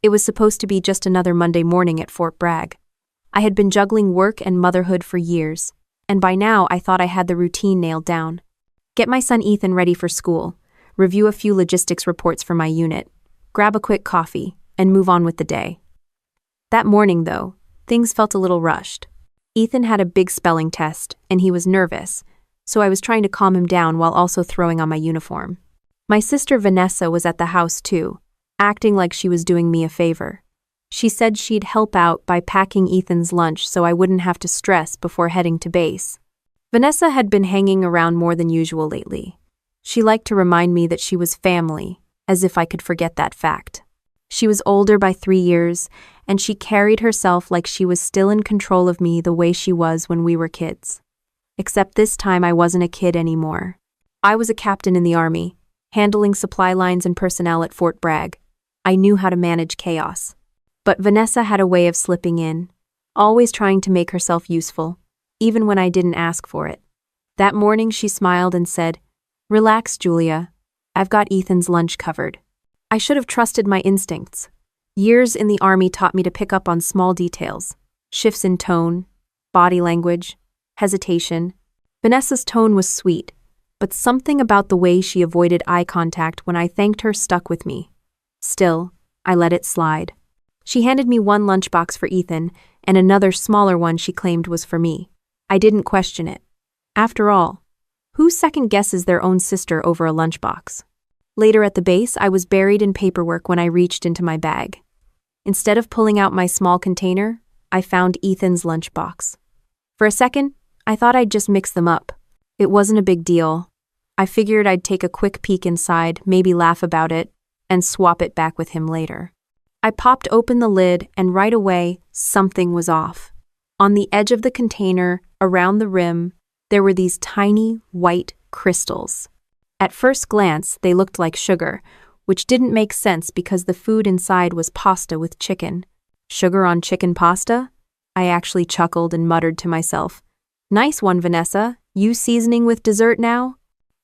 It was supposed to be just another Monday morning at Fort Bragg. I had been juggling work and motherhood for years, and by now I thought I had the routine nailed down. Get my son Ethan ready for school, review a few logistics reports for my unit, grab a quick coffee, and move on with the day. That morning, though, things felt a little rushed. Ethan had a big spelling test, and he was nervous, so I was trying to calm him down while also throwing on my uniform. My sister Vanessa was at the house too, acting like she was doing me a favor. She said she'd help out by packing Ethan's lunch so I wouldn't have to stress before heading to base. Vanessa had been hanging around more than usual lately. She liked to remind me that she was family, as if I could forget that fact. She was older by 3 years, and she carried herself like she was still in control of me the way she was when we were kids. Except this time I wasn't a kid anymore. I was a captain in the army, handling supply lines and personnel at Fort Bragg. I knew how to manage chaos. But Vanessa had a way of slipping in, always trying to make herself useful, even when I didn't ask for it. That morning she smiled and said, "Relax, Julia. I've got Ethan's lunch covered." I should have trusted my instincts. Years in the army taught me to pick up on small details, shifts in tone, body language, hesitation. Vanessa's tone was sweet, but something about the way she avoided eye contact when I thanked her stuck with me. Still, I let it slide. She handed me one lunchbox for Ethan and another smaller one she claimed was for me. I didn't question it. After all, who second guesses their own sister over a lunchbox? Later at the base, I was buried in paperwork when I reached into my bag. Instead of pulling out my small container, I found Ethan's lunchbox. For a second, I thought I'd just mix them up. It wasn't a big deal. I figured I'd take a quick peek inside, maybe laugh about it, and swap it back with him later. I popped open the lid, and right away, something was off. On the edge of the container, around the rim, there were these tiny, white crystals. At first glance, they looked like sugar, which didn't make sense because the food inside was pasta with chicken. Sugar on chicken pasta? I actually chuckled and muttered to myself, "Nice one, Vanessa. You seasoning with dessert now?"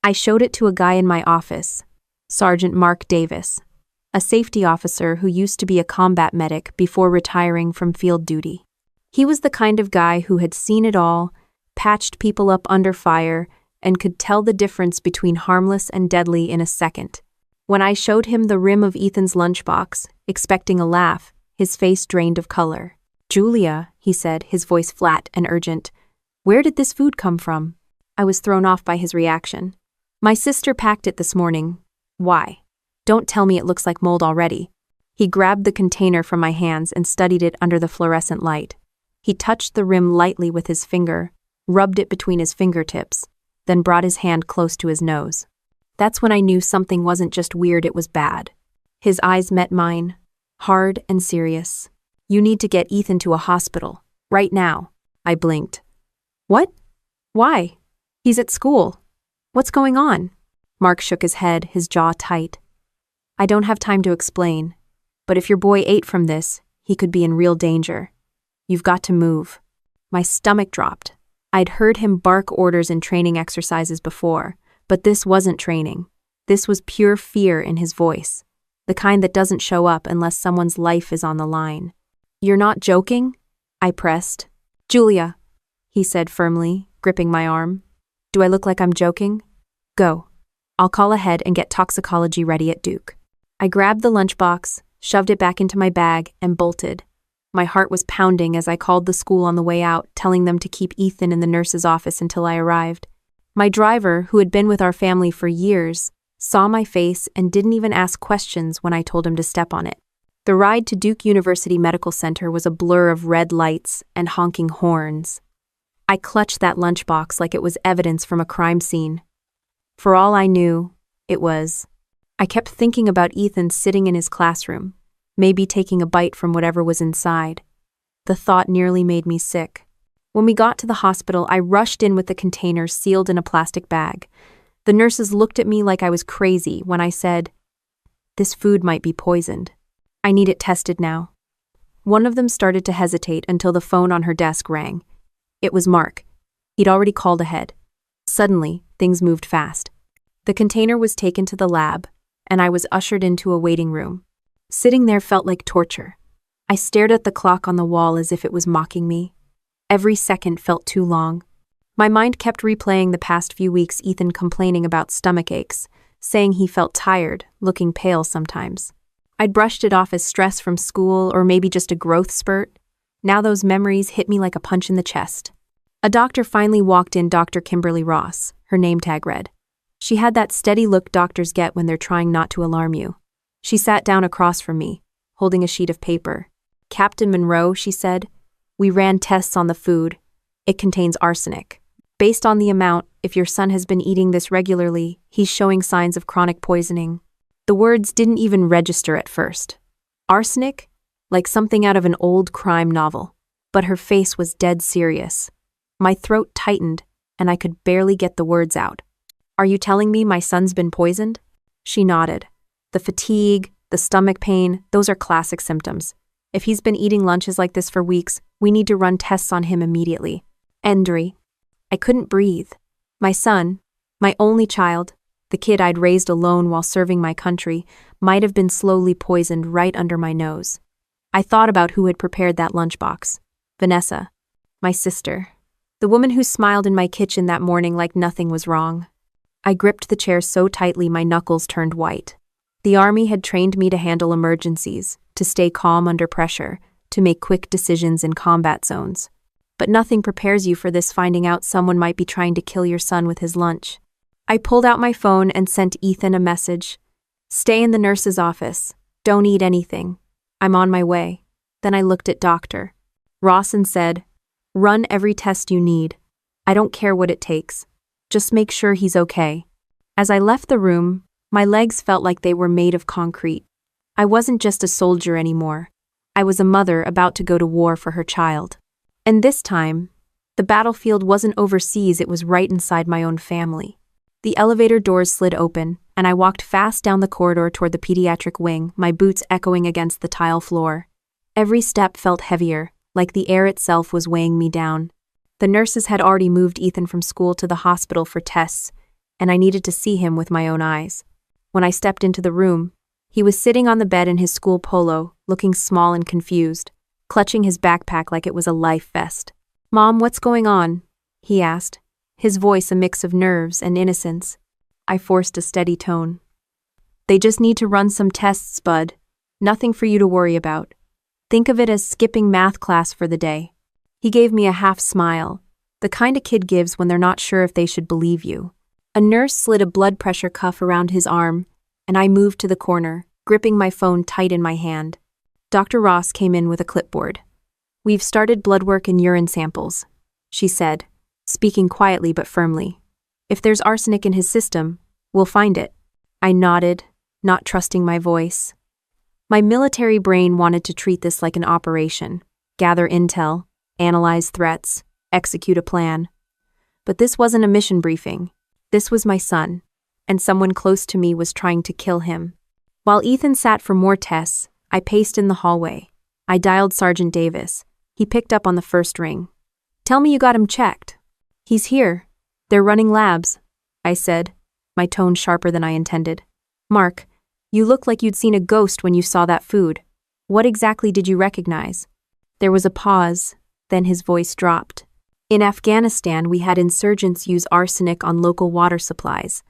I showed it to a guy in my office, Sergeant Mark Davis, a safety officer who used to be a combat medic before retiring from field duty. He was the kind of guy who had seen it all, patched people up under fire, and could tell the difference between harmless and deadly in a second. When I showed him the rim of Ethan's lunchbox, expecting a laugh, his face drained of color. "Julia," he said, his voice flat and urgent, "where did this food come from?" I was thrown off by his reaction. "My sister packed it this morning." "Why? Don't tell me it looks like mold already." He grabbed the container from my hands and studied it under the fluorescent light. He touched the rim lightly with his finger, rubbed it between his fingertips, then brought his hand close to his nose. That's when I knew something wasn't just weird, it was bad. His eyes met mine, hard and serious. "You need to get Ethan to a hospital, right now." I blinked. "What? Why? He's at school. What's going on?" Mark shook his head, his jaw tight. "I don't have time to explain, but if your boy ate from this, he could be in real danger. You've got to move." My stomach dropped. I'd heard him bark orders in training exercises before, but this wasn't training. This was pure fear in his voice, the kind that doesn't show up unless someone's life is on the line. "You're not joking?" I pressed. "Julia," he said firmly, gripping my arm. "Do I look like I'm joking? Go. I'll call ahead and get toxicology ready at Duke." I grabbed the lunchbox, shoved it back into my bag, and bolted. My heart was pounding as I called the school on the way out, telling them to keep Ethan in the nurse's office until I arrived. My driver, who had been with our family for years, saw my face and didn't even ask questions when I told him to step on it. The ride to Duke University Medical Center was a blur of red lights and honking horns. I clutched that lunchbox like it was evidence from a crime scene. For all I knew, it was. I kept thinking about Ethan sitting in his classroom, maybe taking a bite from whatever was inside. The thought nearly made me sick. When we got to the hospital, I rushed in with the container sealed in a plastic bag. The nurses looked at me like I was crazy when I said, "This food might be poisoned. I need it tested now." One of them started to hesitate until the phone on her desk rang. It was Mark. He'd already called ahead. Suddenly, things moved fast. The container was taken to the lab, and I was ushered into a waiting room. Sitting there felt like torture. I stared at the clock on the wall as if it was mocking me. Every second felt too long. My mind kept replaying the past few weeks, Ethan complaining about stomach aches, saying he felt tired, looking pale sometimes. I'd brushed it off as stress from school or maybe just a growth spurt. Now those memories hit me like a punch in the chest. A doctor finally walked in, Dr. Kimberly Ross, her name tag read. She had that steady look doctors get when they're trying not to alarm you. She sat down across from me, holding a sheet of paper. Captain Monroe, she said, we ran tests on the food. It contains arsenic. Based on the amount, if your son has been eating this regularly, he's showing signs of chronic poisoning. The words didn't even register at first. Arsenic? Like something out of an old crime novel. But her face was dead serious. My throat tightened, and I could barely get the words out. Are you telling me my son's been poisoned? She nodded. The fatigue, the stomach pain, those are classic symptoms. If he's been eating lunches like this for weeks, we need to run tests on him immediately. Endri. I couldn't breathe. My son, my only child, the kid I'd raised alone while serving my country, might have been slowly poisoned right under my nose. I thought about who had prepared that lunchbox. Vanessa. My sister. The woman who smiled in my kitchen that morning like nothing was wrong. I gripped the chair so tightly my knuckles turned white. The Army had trained me to handle emergencies, to stay calm under pressure, to make quick decisions in combat zones. But nothing prepares you for this, finding out someone might be trying to kill your son with his lunch. I pulled out my phone and sent Ethan a message. Stay in the nurse's office. Don't eat anything. I'm on my way. Then I looked at Dr. Ross and said, run every test you need. I don't care what it takes. Just make sure he's okay. As I left the room, my legs felt like they were made of concrete. I wasn't just a soldier anymore. I was a mother about to go to war for her child. And this time, the battlefield wasn't overseas, it was right inside my own family. The elevator doors slid open, and I walked fast down the corridor toward the pediatric wing, my boots echoing against the tile floor. Every step felt heavier, like the air itself was weighing me down. The nurses had already moved Ethan from school to the hospital for tests, and I needed to see him with my own eyes. When I stepped into the room, he was sitting on the bed in his school polo, looking small and confused, clutching his backpack like it was a life vest. Mom, what's going on? He asked, his voice a mix of nerves and innocence. I forced a steady tone. They just need to run some tests, bud. Nothing for you to worry about. Think of it as skipping math class for the day. He gave me a half smile, the kind a kid gives when they're not sure if they should believe you. A nurse slid a blood pressure cuff around his arm, and I moved to the corner, gripping my phone tight in my hand. Dr. Ross came in with a clipboard. We've started blood work and urine samples, she said, speaking quietly but firmly. If there's arsenic in his system, we'll find it. I nodded, not trusting my voice. My military brain wanted to treat this like an operation, gather intel, analyze threats, execute a plan. But this wasn't a mission briefing. This was my son, and someone close to me was trying to kill him. While Ethan sat for more tests, I paced in the hallway. I dialed Sergeant Davis. He picked up on the first ring. Tell me you got him checked. He's here. They're running labs, I said, my tone sharper than I intended. Mark, you look like you'd seen a ghost when you saw that food. What exactly did you recognize? There was a pause, then his voice dropped. In Afghanistan, we had insurgents use arsenic on local water supplies.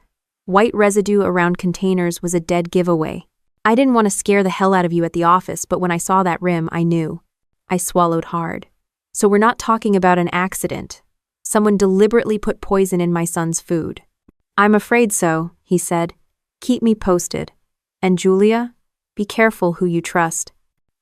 White residue around containers was a dead giveaway. I didn't want to scare the hell out of you at the office, but when I saw that rim, I knew. I swallowed hard. So we're not talking about an accident. Someone deliberately put poison in my son's food. I'm afraid so, he said. Keep me posted. And Julia, be careful who you trust.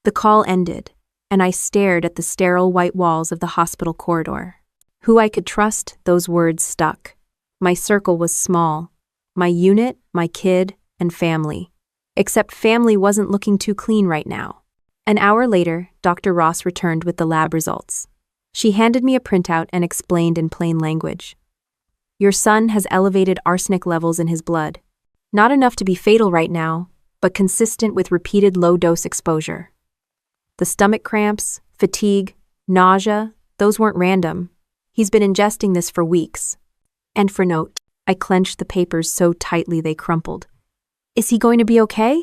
The call ended, and I stared at the sterile white walls of the hospital corridor. Who I could trust, those words stuck. My circle was small. My unit, my kid, and family. Except family wasn't looking too clean right now. An hour later, Dr. Ross returned with the lab results. She handed me a printout and explained in plain language. Your son has elevated arsenic levels in his blood. Not enough to be fatal right now, but consistent with repeated low-dose exposure. The stomach cramps, fatigue, nausea, those weren't random. He's been ingesting this for weeks. And for note, I clenched the papers so tightly they crumpled. Is he going to be okay?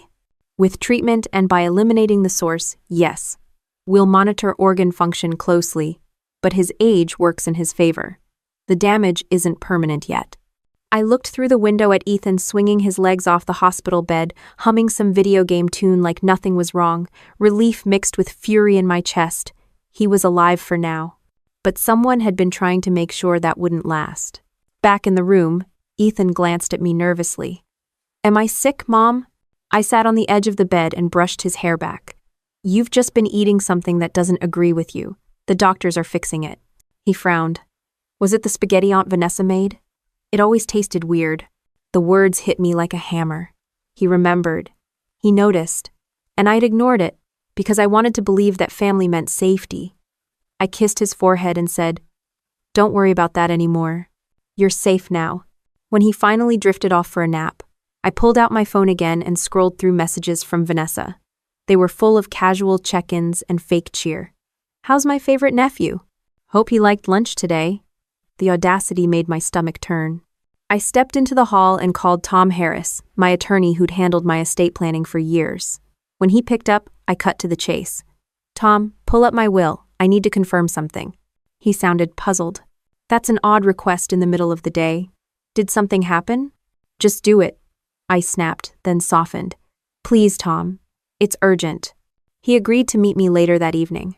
With treatment and by eliminating the source, yes. We'll monitor organ function closely, but his age works in his favor. The damage isn't permanent yet. I looked through the window at Ethan swinging his legs off the hospital bed, humming some video game tune like nothing was wrong, relief mixed with fury in my chest. He was alive for now. But someone had been trying to make sure that wouldn't last. Back in the room, Ethan glanced at me nervously. "Am I sick, Mom?" I sat on the edge of the bed and brushed his hair back. "You've just been eating something that doesn't agree with you. The doctors are fixing it." He frowned. "Was it the spaghetti Aunt Vanessa made? It always tasted weird." The words hit me like a hammer. He remembered. He noticed. And I'd ignored it, because I wanted to believe that family meant safety. I kissed his forehead and said, "Don't worry about that anymore. You're safe now." When he finally drifted off for a nap, I pulled out my phone again and scrolled through messages from Vanessa. They were full of casual check-ins and fake cheer. "How's my favorite nephew? Hope he liked lunch today." The audacity made my stomach turn. I stepped into the hall and called Tom Harris, my attorney who'd handled my estate planning for years. When he picked up, I cut to the chase. "Tom, pull up my will. I need to confirm something." He sounded puzzled. "That's an odd request in the middle of the day. Did something happen?" "Just do it," I snapped, then softened. "Please, Tom. It's urgent." He agreed to meet me later that evening.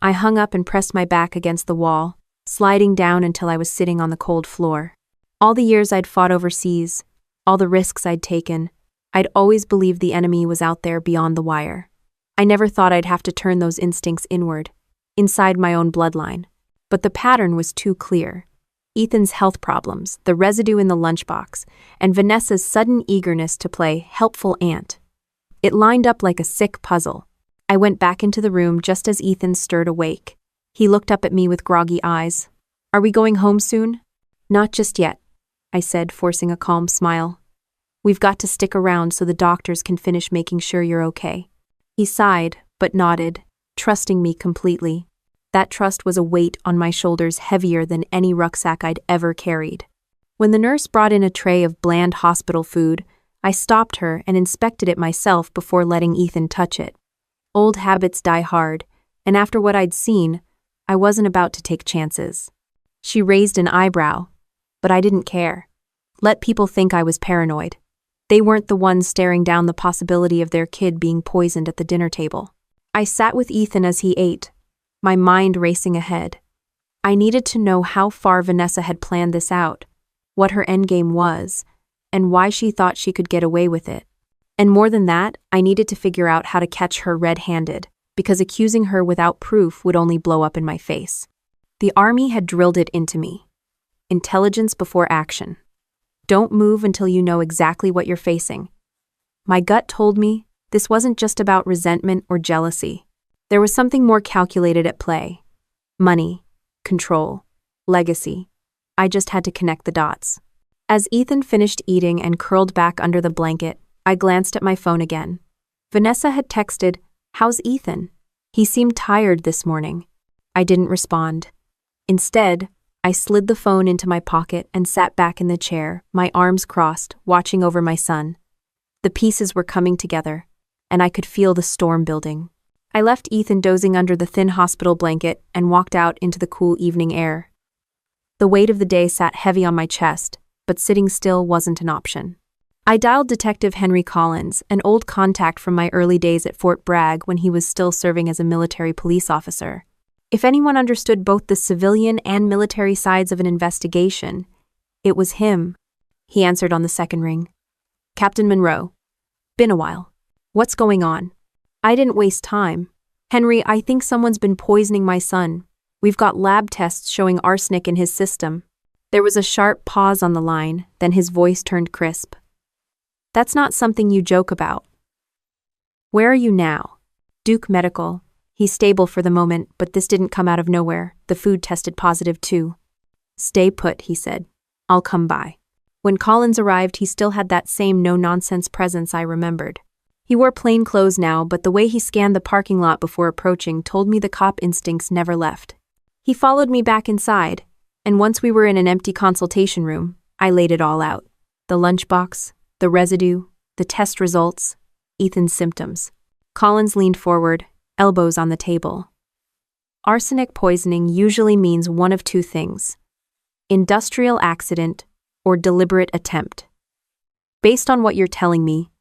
I hung up and pressed my back against the wall, sliding down until I was sitting on the cold floor. All the years I'd fought overseas, all the risks I'd taken, I'd always believed the enemy was out there beyond the wire. I never thought I'd have to turn those instincts inward, inside my own bloodline. But the pattern was too clear. Ethan's health problems, the residue in the lunchbox, and Vanessa's sudden eagerness to play helpful aunt. It lined up like a sick puzzle. I went back into the room just as Ethan stirred awake. He looked up at me with groggy eyes. "Are we going home soon?" "Not just yet," I said, forcing a calm smile. "We've got to stick around so the doctors can finish making sure you're okay." He sighed, but nodded, trusting me completely. That trust was a weight on my shoulders heavier than any rucksack I'd ever carried. When the nurse brought in a tray of bland hospital food, I stopped her and inspected it myself before letting Ethan touch it. Old habits die hard, and after what I'd seen, I wasn't about to take chances. She raised an eyebrow, but I didn't care. Let people think I was paranoid. They weren't the ones staring down the possibility of their kid being poisoned at the dinner table. I sat with Ethan as he ate, my mind racing ahead. I needed to know how far Vanessa had planned this out, what her endgame was, and why she thought she could get away with it. And more than that, I needed to figure out how to catch her red-handed, because accusing her without proof would only blow up in my face. The army had drilled it into me. Intelligence before action. Don't move until you know exactly what you're facing. My gut told me this wasn't just about resentment or jealousy. There was something more calculated at play. Money, control, legacy. I just had to connect the dots. As Ethan finished eating and curled back under the blanket, I glanced at my phone again. Vanessa had texted, "How's Ethan? He seemed tired this morning." I didn't respond. Instead, I slid the phone into my pocket and sat back in the chair, my arms crossed, watching over my son. The pieces were coming together, and I could feel the storm building. I left Ethan dozing under the thin hospital blanket and walked out into the cool evening air. The weight of the day sat heavy on my chest, but sitting still wasn't an option. I dialed Detective Henry Collins, an old contact from my early days at Fort Bragg when he was still serving as a military police officer. If anyone understood both the civilian and military sides of an investigation, it was him. He answered on the second ring. "Captain Monroe. Been a while. What's going on?" I didn't waste time. "Henry, I think someone's been poisoning my son. We've got lab tests showing arsenic in his system." There was a sharp pause on the line, then his voice turned crisp. "That's not something you joke about." "Where are you now?" "Duke Medical. He's stable for the moment, but this didn't come out of nowhere. The food tested positive too." "Stay put," he said. "I'll come by." When Collins arrived, he still had that same no-nonsense presence I remembered. He wore plain clothes now, but the way he scanned the parking lot before approaching told me the cop instincts never left. He followed me back inside, and once we were in an empty consultation room, I laid it all out. The lunchbox, the residue, the test results. Ethan's symptoms. Collins leaned forward, elbows on the table. Arsenic poisoning usually means one of two things: industrial accident or deliberate attempt. Based on what you're telling me,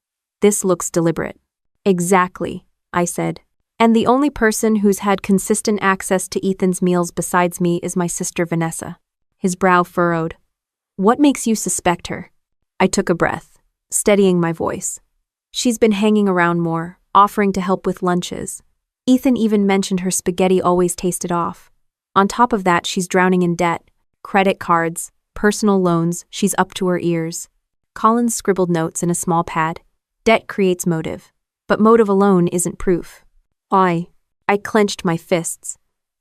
this looks deliberate. Exactly, I said. And the only person who's had consistent access to Ethan's meals besides me is my sister Vanessa. His brow furrowed. What makes you suspect her? I took a breath, steadying my voice. She's been hanging around more, offering to help with lunches. Ethan even mentioned her spaghetti always tasted off. On top of that, she's drowning in debt, credit cards, personal loans, she's up to her ears. Collins scribbled notes in a small pad. Debt creates motive, but motive alone isn't proof. I clenched my fists.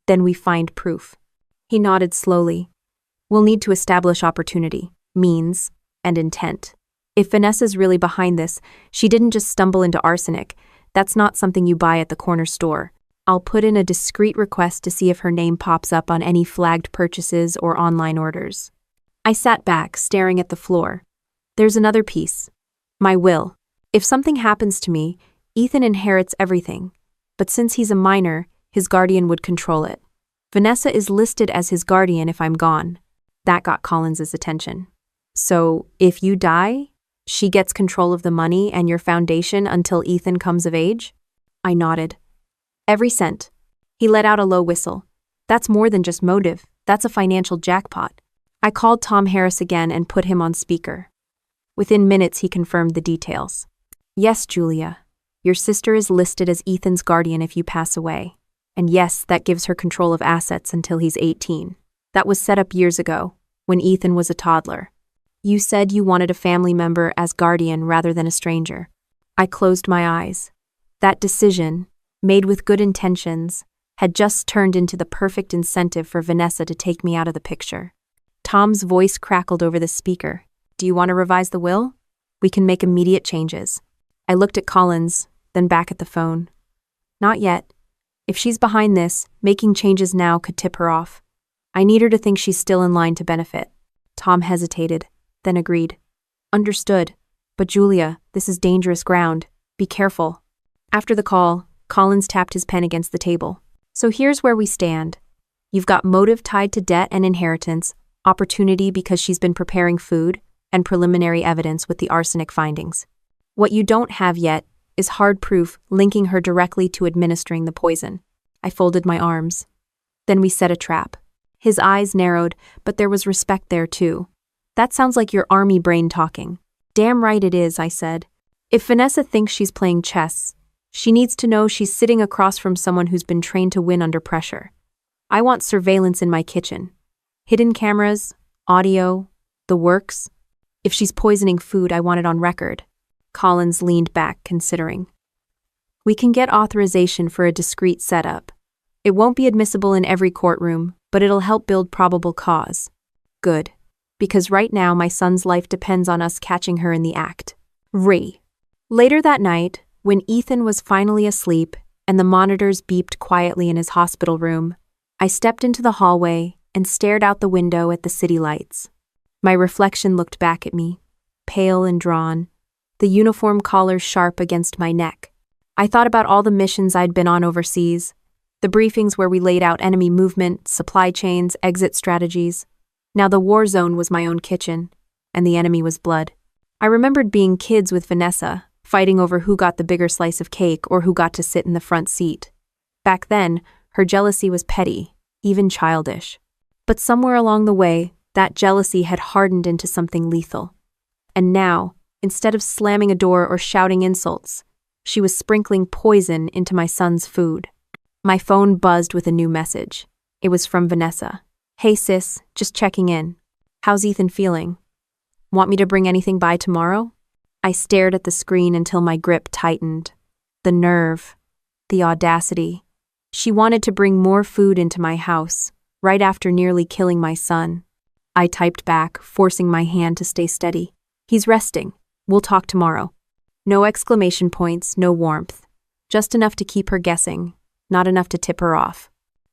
Then we find proof. He nodded slowly. We'll need to establish opportunity, means, and intent. If Vanessa's really behind this, she didn't just stumble into arsenic. That's not something you buy at the corner store. I'll put in a discreet request to see if her name pops up on any flagged purchases or online orders. I sat back, staring at the floor. There's another piece. My will. If something happens to me, Ethan inherits everything. But since he's a minor, his guardian would control it. Vanessa is listed as his guardian if I'm gone. That got Collins's attention. So, if you die, she gets control of the money and your foundation until Ethan comes of age? I nodded. Every cent. He let out a low whistle. That's more than just motive, that's a financial jackpot. I called Tom Harris again and put him on speaker. Within minutes, he confirmed the details. Yes, Julia. Your sister is listed as Ethan's guardian if you pass away. And yes, that gives her control of assets until he's 18. That was set up years ago, when Ethan was a toddler. You said you wanted a family member as guardian rather than a stranger. I closed my eyes. That decision, made with good intentions, had just turned into the perfect incentive for Vanessa to take me out of the picture. Tom's voice crackled over the speaker. Do you want to revise the will? We can make immediate changes. I looked at Collins, then back at the phone. Not yet. If she's behind this, making changes now could tip her off. I need her to think she's still in line to benefit. Tom hesitated, then agreed. Understood. But Julia, this is dangerous ground. Be careful. After the call, Collins tapped his pen against the table. So here's where we stand. You've got motive tied to debt and inheritance, opportunity because she's been preparing food, and preliminary evidence with the arsenic findings. What you don't have yet is hard proof linking her directly to administering the poison. I folded my arms. Then we set a trap. His eyes narrowed, but there was respect there too. That sounds like your army brain talking. Damn right it is, I said. If Vanessa thinks she's playing chess, she needs to know she's sitting across from someone who's been trained to win under pressure. I want surveillance in my kitchen. Hidden cameras, audio, the works. If she's poisoning food, I want it on record. Collins leaned back, considering. We can get authorization for a discreet setup. It won't be admissible in every courtroom, but it'll help build probable cause. Good. Because right now my son's life depends on us catching her in the act. Later that night, when Ethan was finally asleep and the monitors beeped quietly in his hospital room, I stepped into the hallway and stared out the window at the city lights. My reflection looked back at me, pale and drawn, the uniform collar sharp against my neck. I thought about all the missions I'd been on overseas, the briefings where we laid out enemy movement, supply chains, exit strategies. Now the war zone was my own kitchen, and the enemy was blood. I remembered being kids with Vanessa, fighting over who got the bigger slice of cake or who got to sit in the front seat. Back then, her jealousy was petty, even childish. But somewhere along the way, that jealousy had hardened into something lethal. And now, instead of slamming a door or shouting insults, she was sprinkling poison into my son's food. My phone buzzed with a new message. It was from Vanessa. Hey sis, just checking in. How's Ethan feeling? Want me to bring anything by tomorrow? I stared at the screen until my grip tightened. The nerve. The audacity. She wanted to bring more food into my house, right after nearly killing my son. I typed back, forcing my hand to stay steady. He's resting. We'll talk tomorrow. No exclamation points, no warmth. Just enough to keep her guessing, not enough to tip her off.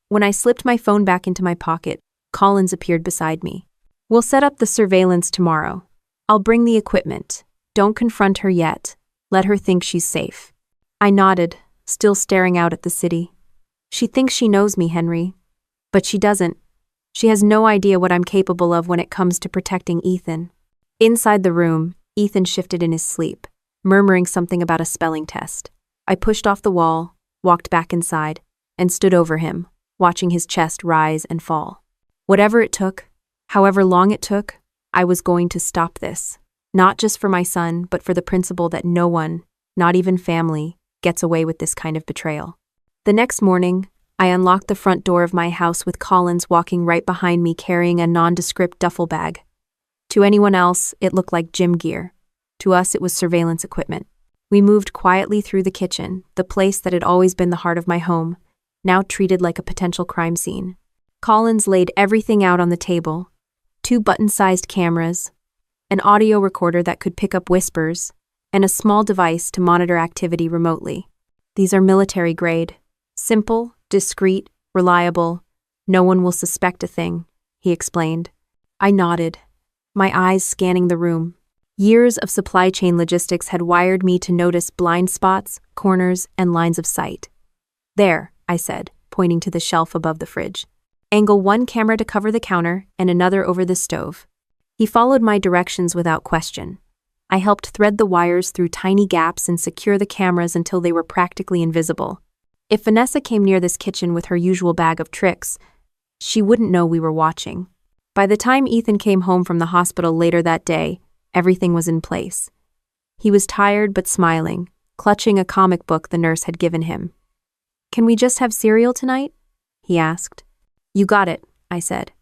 When I slipped my phone back into my pocket, Collins appeared beside me. We'll set up the surveillance tomorrow. I'll bring the equipment. Don't confront her yet. Let her think she's safe. I nodded, still staring out at the city. She thinks she knows me, Henry. But she doesn't. She has no idea what I'm capable of when it comes to protecting Ethan. Inside the room, Ethan shifted in his sleep, murmuring something about a spelling test. I pushed off the wall, walked back inside, and stood over him, watching his chest rise and fall. Whatever it took, however long it took, I was going to stop this. Not just for my son, but for the principle that no one, not even family, gets away with this kind of betrayal. The next morning, I unlocked the front door of my house with Collins walking right behind me carrying a nondescript duffel bag. To anyone else, it looked like gym gear. To us, it was surveillance equipment. We moved quietly through the kitchen, the place that had always been the heart of my home, now treated like a potential crime scene. Collins laid everything out on the table: 2 button-sized cameras, an audio recorder that could pick up whispers, and a small device to monitor activity remotely. These are military grade. Simple, discreet, reliable. No one will suspect a thing, he explained. I nodded, my eyes scanning the room. Years of supply chain logistics had wired me to notice blind spots, corners, and lines of sight. There, I said, pointing to the shelf above the fridge. Angle 1 camera to cover the counter and another over the stove. He followed my directions without question. I helped thread the wires through tiny gaps and secure the cameras until they were practically invisible. If Vanessa came near this kitchen with her usual bag of tricks, she wouldn't know we were watching. By the time Ethan came home from the hospital later that day, everything was in place. He was tired but smiling, clutching a comic book the nurse had given him. "Can we just have cereal tonight?" he asked. "You got it," I said.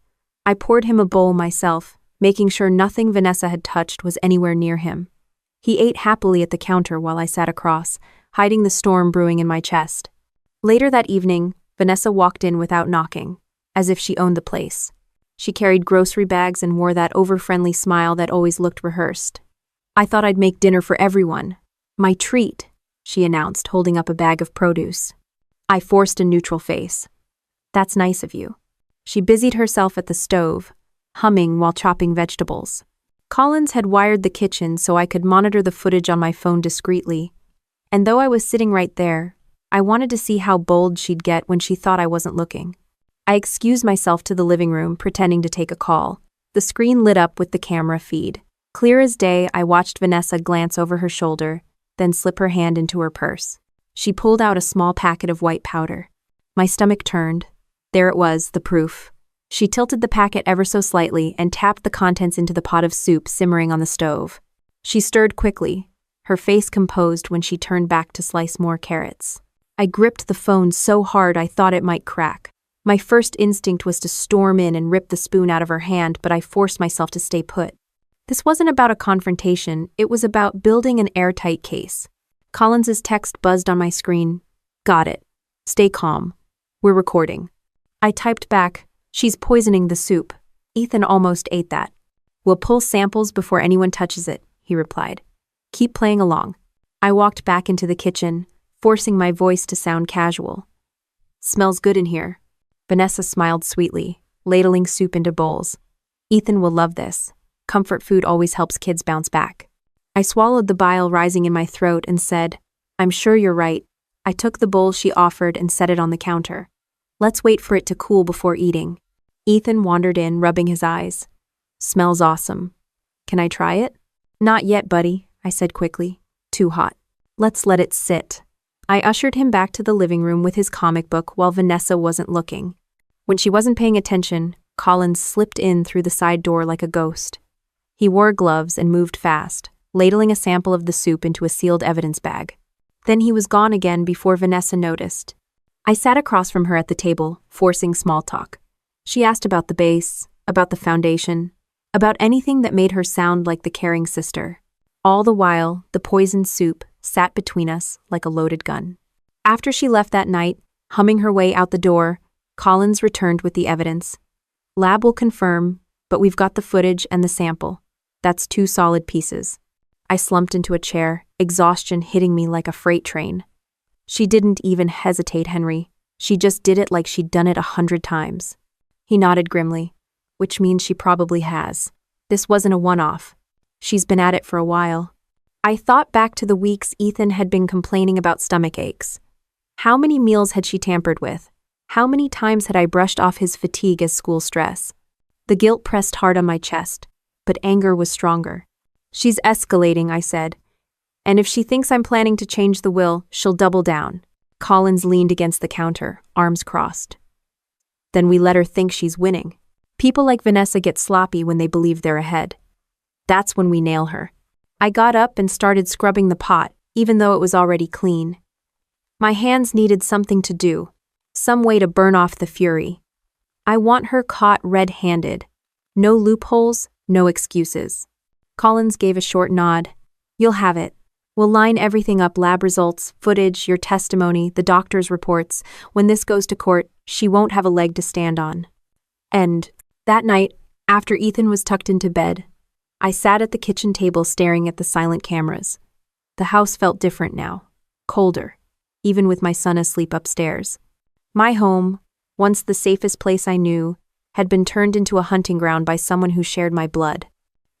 I poured him a bowl myself, making sure nothing Vanessa had touched was anywhere near him. He ate happily at the counter while I sat across, hiding the storm brewing in my chest. Later that evening, Vanessa walked in without knocking, as if she owned the place. She carried grocery bags and wore that over-friendly smile that always looked rehearsed. "I thought I'd make dinner for everyone. My treat," she announced, holding up a bag of produce. I forced a neutral face. "That's nice of you." She busied herself at the stove, humming while chopping vegetables. Collins had wired the kitchen so I could monitor the footage on my phone discreetly, and though I was sitting right there, I wanted to see how bold she'd get when she thought I wasn't looking. I excused myself to the living room, pretending to take a call. The screen lit up with the camera feed. Clear as day, I watched Vanessa glance over her shoulder, then slip her hand into her purse. She pulled out a small packet of white powder. My stomach turned. There it was, the proof. She tilted the packet ever so slightly and tapped the contents into the pot of soup simmering on the stove. She stirred quickly, her face composed when she turned back to slice more carrots. I gripped the phone so hard I thought it might crack. My first instinct was to storm in and rip the spoon out of her hand, but I forced myself to stay put. This wasn't about a confrontation, it was about building an airtight case. Collins's text buzzed on my screen. "Got it. Stay calm. We're recording." I typed back, "She's poisoning the soup. Ethan almost ate that. We'll pull samples before anyone touches it," he replied. "Keep playing along." I walked back into the kitchen, forcing my voice to sound casual. "Smells good in here." Vanessa smiled sweetly, ladling soup into bowls. "Ethan will love this. Comfort food always helps kids bounce back." I swallowed the bile rising in my throat and said, "I'm sure you're right." I took the bowl she offered and set it on the counter. "Let's wait for it to cool before eating." Ethan wandered in, rubbing his eyes. "Smells awesome. Can I try it?" "Not yet, buddy," I said quickly. "Too hot. Let's let it sit." I ushered him back to the living room with his comic book while Vanessa wasn't looking. When she wasn't paying attention, Collins slipped in through the side door like a ghost. He wore gloves and moved fast, ladling a sample of the soup into a sealed evidence bag. Then he was gone again before Vanessa noticed. I sat across from her at the table, forcing small talk. She asked about the base, about the foundation, about anything that made her sound like the caring sister. All the while, the poisoned soup sat between us like a loaded gun. After she left that night, humming her way out the door, Collins returned with the evidence. "Lab will confirm, but we've got the footage and the sample. That's 2 solid pieces." I slumped into a chair, exhaustion hitting me like a freight train. "She didn't even hesitate, Henry. She just did it like she'd done it 100 times. He nodded grimly. "Which means she probably has. This wasn't a one-off. She's been at it for a while." I thought back to the weeks Ethan had been complaining about stomach aches. How many meals had she tampered with? How many times had I brushed off his fatigue as school stress? The guilt pressed hard on my chest, but anger was stronger. She's escalating, I said. And if she thinks I'm planning to change the will, she'll double down. Collins leaned against the counter, arms crossed. Then we let her think she's winning. People like Vanessa get sloppy when they believe they're ahead. That's when we nail her. I got up and started scrubbing the pot, even though it was already clean. My hands needed something to do, some way to burn off the fury. I want her caught red-handed. No loopholes, no excuses. Collins gave a short nod. You'll have it. We'll line everything up, lab results, footage, your testimony, the doctor's reports. When this goes to court, she won't have a leg to stand on. And that night, after Ethan was tucked into bed, I sat at the kitchen table staring at the silent cameras. The house felt different now, colder, even with my son asleep upstairs. My home, once the safest place I knew, had been turned into a hunting ground by someone who shared my blood.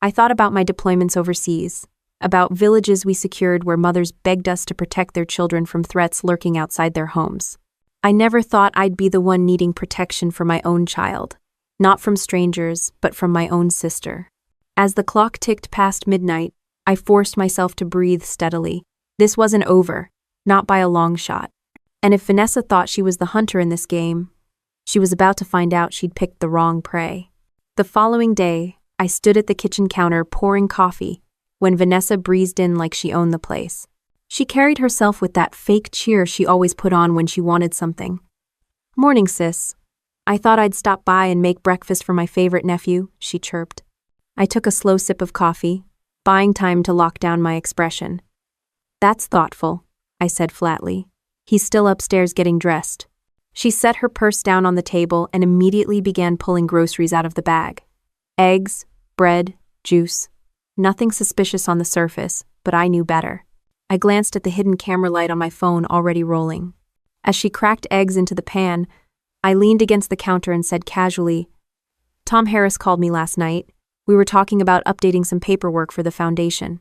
I thought about my deployments overseas, about villages we secured where mothers begged us to protect their children from threats lurking outside their homes. I never thought I'd be the one needing protection for my own child, not from strangers, but from my own sister. As the clock ticked past midnight, I forced myself to breathe steadily. This wasn't over, not by a long shot. And if Vanessa thought she was the hunter in this game, she was about to find out she'd picked the wrong prey. The following day, I stood at the kitchen counter pouring coffee when Vanessa breezed in like she owned the place. She carried herself with that fake cheer she always put on when she wanted something. "Morning, sis. I thought I'd stop by and make breakfast for my favorite nephew," she chirped. I took a slow sip of coffee, buying time to lock down my expression. "That's thoughtful," I said flatly. "He's still upstairs getting dressed." She set her purse down on the table and immediately began pulling groceries out of the bag. Eggs, bread, juice. Nothing suspicious on the surface, but I knew better. I glanced at the hidden camera light on my phone already rolling. As she cracked eggs into the pan, I leaned against the counter and said casually, "Tom Harris called me last night. We were talking about updating some paperwork for the foundation."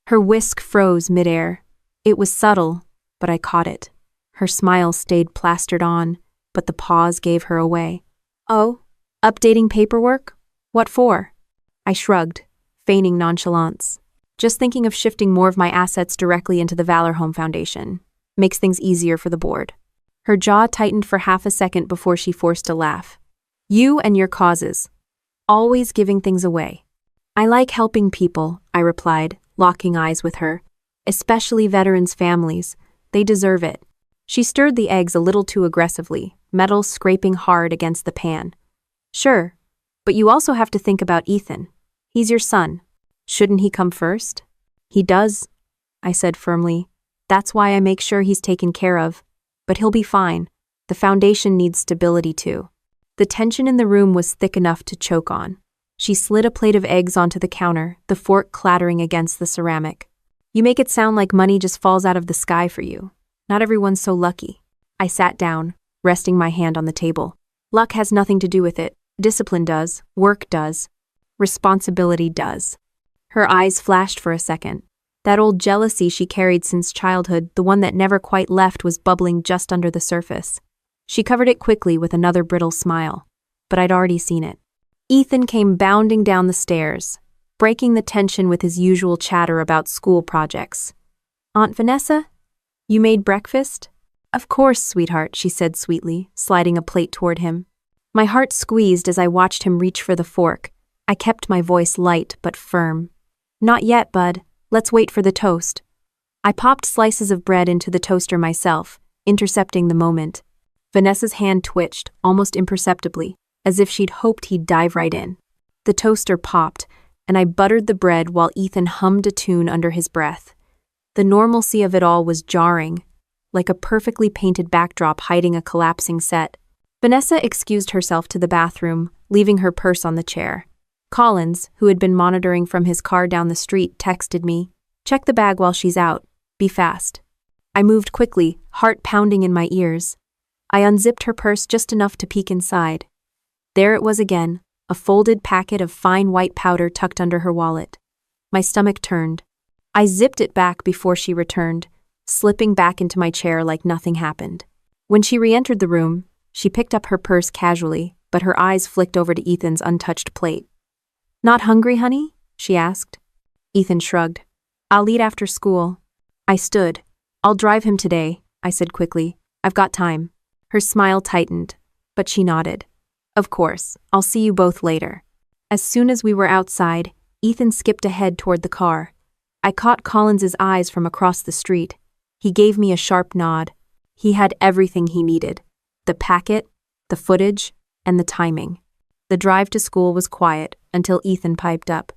Her whisk froze midair. It was subtle, but I caught it. Her smile stayed plastered on, but the pause gave her away. "Oh, updating paperwork? What for?" I shrugged, feigning nonchalance. "Just thinking of shifting more of my assets directly into the Valor Home Foundation. Makes things easier for the board." Her jaw tightened for half a second before she forced a laugh. "You and your causes. Always giving things away." "I like helping people," I replied, locking eyes with her. "Especially veterans' families. They deserve it." She stirred the eggs a little too aggressively, metal scraping hard against the pan. "Sure, but you also have to think about Ethan. He's your son. Shouldn't he come first?" "He does," I said firmly. "That's why I make sure he's taken care of. But he'll be fine. The foundation needs stability too." The tension in the room was thick enough to choke on. She slid a plate of eggs onto the counter, the fork clattering against the ceramic. "You make it sound like money just falls out of the sky for you. Not everyone's so lucky." I sat down, resting my hand on the table. "Luck has nothing to do with it. Discipline does. Work does. Responsibility does." Her eyes flashed for a second. That old jealousy she carried since childhood, the one that never quite left, was bubbling just under the surface. She covered it quickly with another brittle smile, but I'd already seen it. Ethan came bounding down the stairs, breaking the tension with his usual chatter about school projects. "Aunt Vanessa? You made breakfast?" "Of course, sweetheart," she said sweetly, sliding a plate toward him. My heart squeezed as I watched him reach for the fork. I kept my voice light but firm. "Not yet, bud. Let's wait for the toast." I popped slices of bread into the toaster myself, intercepting the moment. Vanessa's hand twitched, almost imperceptibly, as if she'd hoped he'd dive right in. The toaster popped, and I buttered the bread while Ethan hummed a tune under his breath. The normalcy of it all was jarring, like a perfectly painted backdrop hiding a collapsing set. Vanessa excused herself to the bathroom, leaving her purse on the chair. Collins, who had been monitoring from his car down the street, texted me, "Check the bag while she's out. Be fast." I moved quickly, heart pounding in my ears. I unzipped her purse just enough to peek inside. There it was again, a folded packet of fine white powder tucked under her wallet. My stomach turned. I zipped it back before she returned, slipping back into my chair like nothing happened. When she re-entered the room, she picked up her purse casually, but her eyes flicked over to Ethan's untouched plate. "Not hungry, honey?" she asked. Ethan shrugged. "I'll eat after school." I stood. "I'll drive him today," I said quickly. "I've got time." Her smile tightened, but she nodded. "Of course, I'll see you both later." As soon as we were outside, Ethan skipped ahead toward the car. I caught Collins's eyes from across the street. He gave me a sharp nod. He had everything he needed: the packet, the footage, and the timing. The drive to school was quiet until Ethan piped up.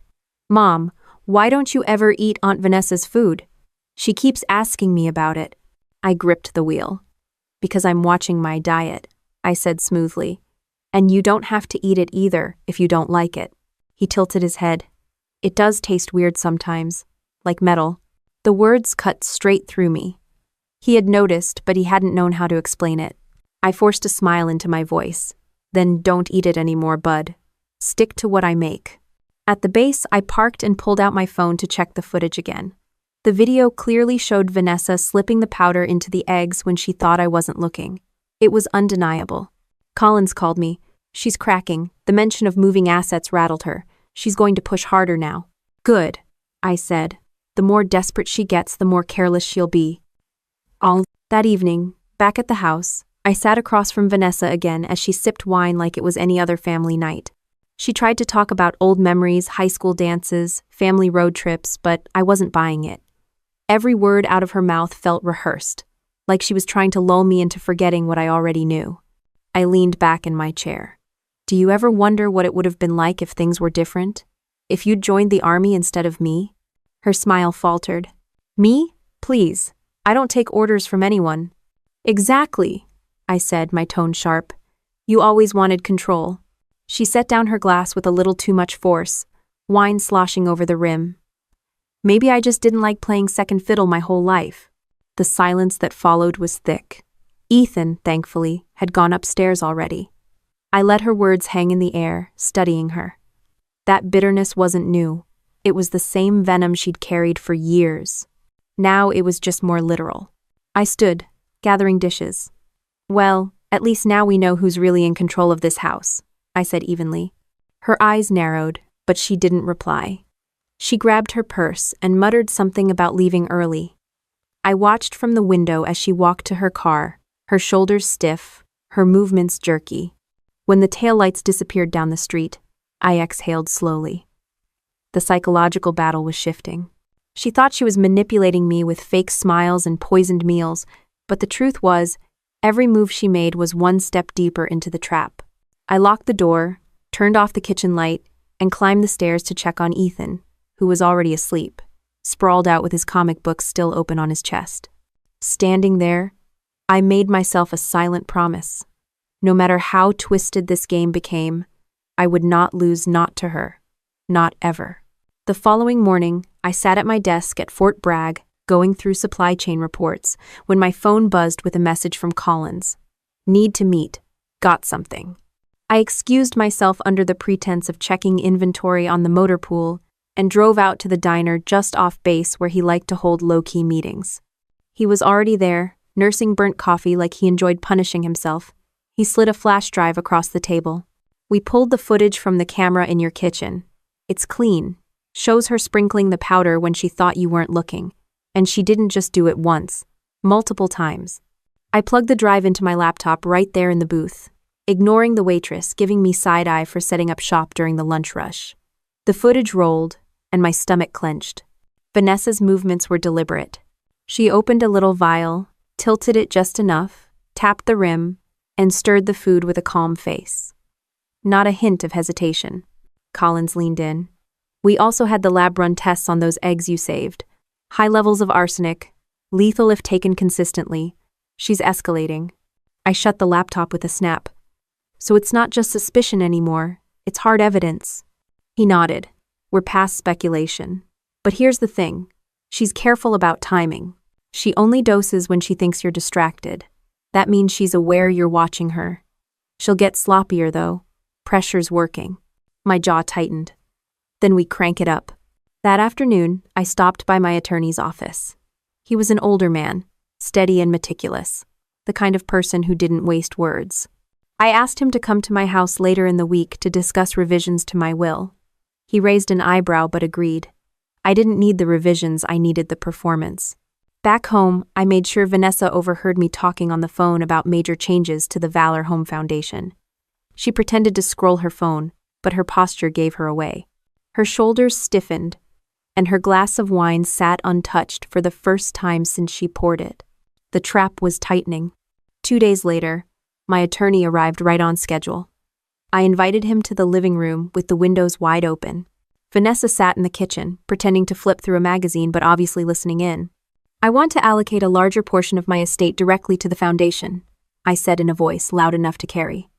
"Mom, why don't you ever eat Aunt Vanessa's food? She keeps asking me about it." I gripped the wheel. "Because I'm watching my diet," I said smoothly. "And you don't have to eat it either if you don't like it." He tilted his head. "It does taste weird sometimes, like metal." The words cut straight through me. He had noticed, but he hadn't known how to explain it. I forced a smile into my voice. "Then don't eat it anymore, bud. Stick to what I make." At the base, I parked and pulled out my phone to check the footage again. The video clearly showed Vanessa slipping the powder into the eggs when she thought I wasn't looking. It was undeniable. Collins called me. "She's cracking. The mention of moving assets rattled her. She's going to push harder now." "Good," I said. "The more desperate she gets, the more careless she'll be." That evening, back at the house, I sat across from Vanessa again as she sipped wine like it was any other family night. She tried to talk about old memories, high school dances, family road trips, but I wasn't buying it. Every word out of her mouth felt rehearsed, like she was trying to lull me into forgetting what I already knew. I leaned back in my chair. "Do you ever wonder what it would have been like if things were different? If you'd joined the army instead of me?" Her smile faltered. "Me? Please. I don't take orders from anyone." "Exactly," I said, my tone sharp. "You always wanted control." She set down her glass with a little too much force, wine sloshing over the rim. "Maybe I just didn't like playing second fiddle my whole life." The silence that followed was thick. Ethan, thankfully, had gone upstairs already. I let her words hang in the air, studying her. That bitterness wasn't new. It was the same venom she'd carried for years. Now it was just more literal. I stood, gathering dishes. "Well, at least now we know who's really in control of this house," I said evenly. Her eyes narrowed, but she didn't reply. She grabbed her purse and muttered something about leaving early. I watched from the window as she walked to her car, her shoulders stiff, her movements jerky. When the taillights disappeared down the street, I exhaled slowly. The psychological battle was shifting. She thought she was manipulating me with fake smiles and poisoned meals, but the truth was, every move she made was one step deeper into the trap. I locked the door, turned off the kitchen light, and climbed the stairs to check on Ethan, who was already asleep, sprawled out with his comic books still open on his chest. Standing there, I made myself a silent promise. No matter how twisted this game became, I would not lose not to her. Not ever. The following morning, I sat at my desk at Fort Bragg, going through supply chain reports, when my phone buzzed with a message from Collins. "Need to meet. Got something." I excused myself under the pretense of checking inventory on the motor pool and drove out to the diner just off base where he liked to hold low-key meetings. He was already there, nursing burnt coffee like he enjoyed punishing himself. He slid a flash drive across the table. "We pulled the footage from the camera in your kitchen. It's clean. Shows her sprinkling the powder when she thought you weren't looking. And she didn't just do it once. Multiple times." I plugged the drive into my laptop right there in the booth, ignoring the waitress giving me side-eye for setting up shop during the lunch rush. The footage rolled, and my stomach clenched. Vanessa's movements were deliberate. She opened a little vial, tilted it just enough, tapped the rim, and stirred the food with a calm face. Not a hint of hesitation. Collins leaned in. "We also had the lab-run tests on those eggs you saved. High levels of arsenic, lethal if taken consistently. She's escalating." I shut the laptop with a snap. "So it's not just suspicion anymore, it's hard evidence." He nodded. "We're past speculation. But here's the thing. She's careful about timing. She only doses when she thinks you're distracted. That means she's aware you're watching her. She'll get sloppier, though. Pressure's working." My jaw tightened. "Then we crank it up." That afternoon, I stopped by my attorney's office. He was an older man, steady and meticulous, the kind of person who didn't waste words. I asked him to come to my house later in the week to discuss revisions to my will. He raised an eyebrow but agreed. I didn't need the revisions, I needed the performance. Back home, I made sure Vanessa overheard me talking on the phone about major changes to the Valor Home Foundation. She pretended to scroll her phone, but her posture gave her away. Her shoulders stiffened, and her glass of wine sat untouched for the first time since she poured it. The trap was tightening. 2 days later, my attorney arrived right on schedule. I invited him to the living room with the windows wide open. Vanessa sat in the kitchen, pretending to flip through a magazine but obviously listening in. I want to allocate a larger portion of my estate directly to the foundation, I said in a voice loud enough to carry.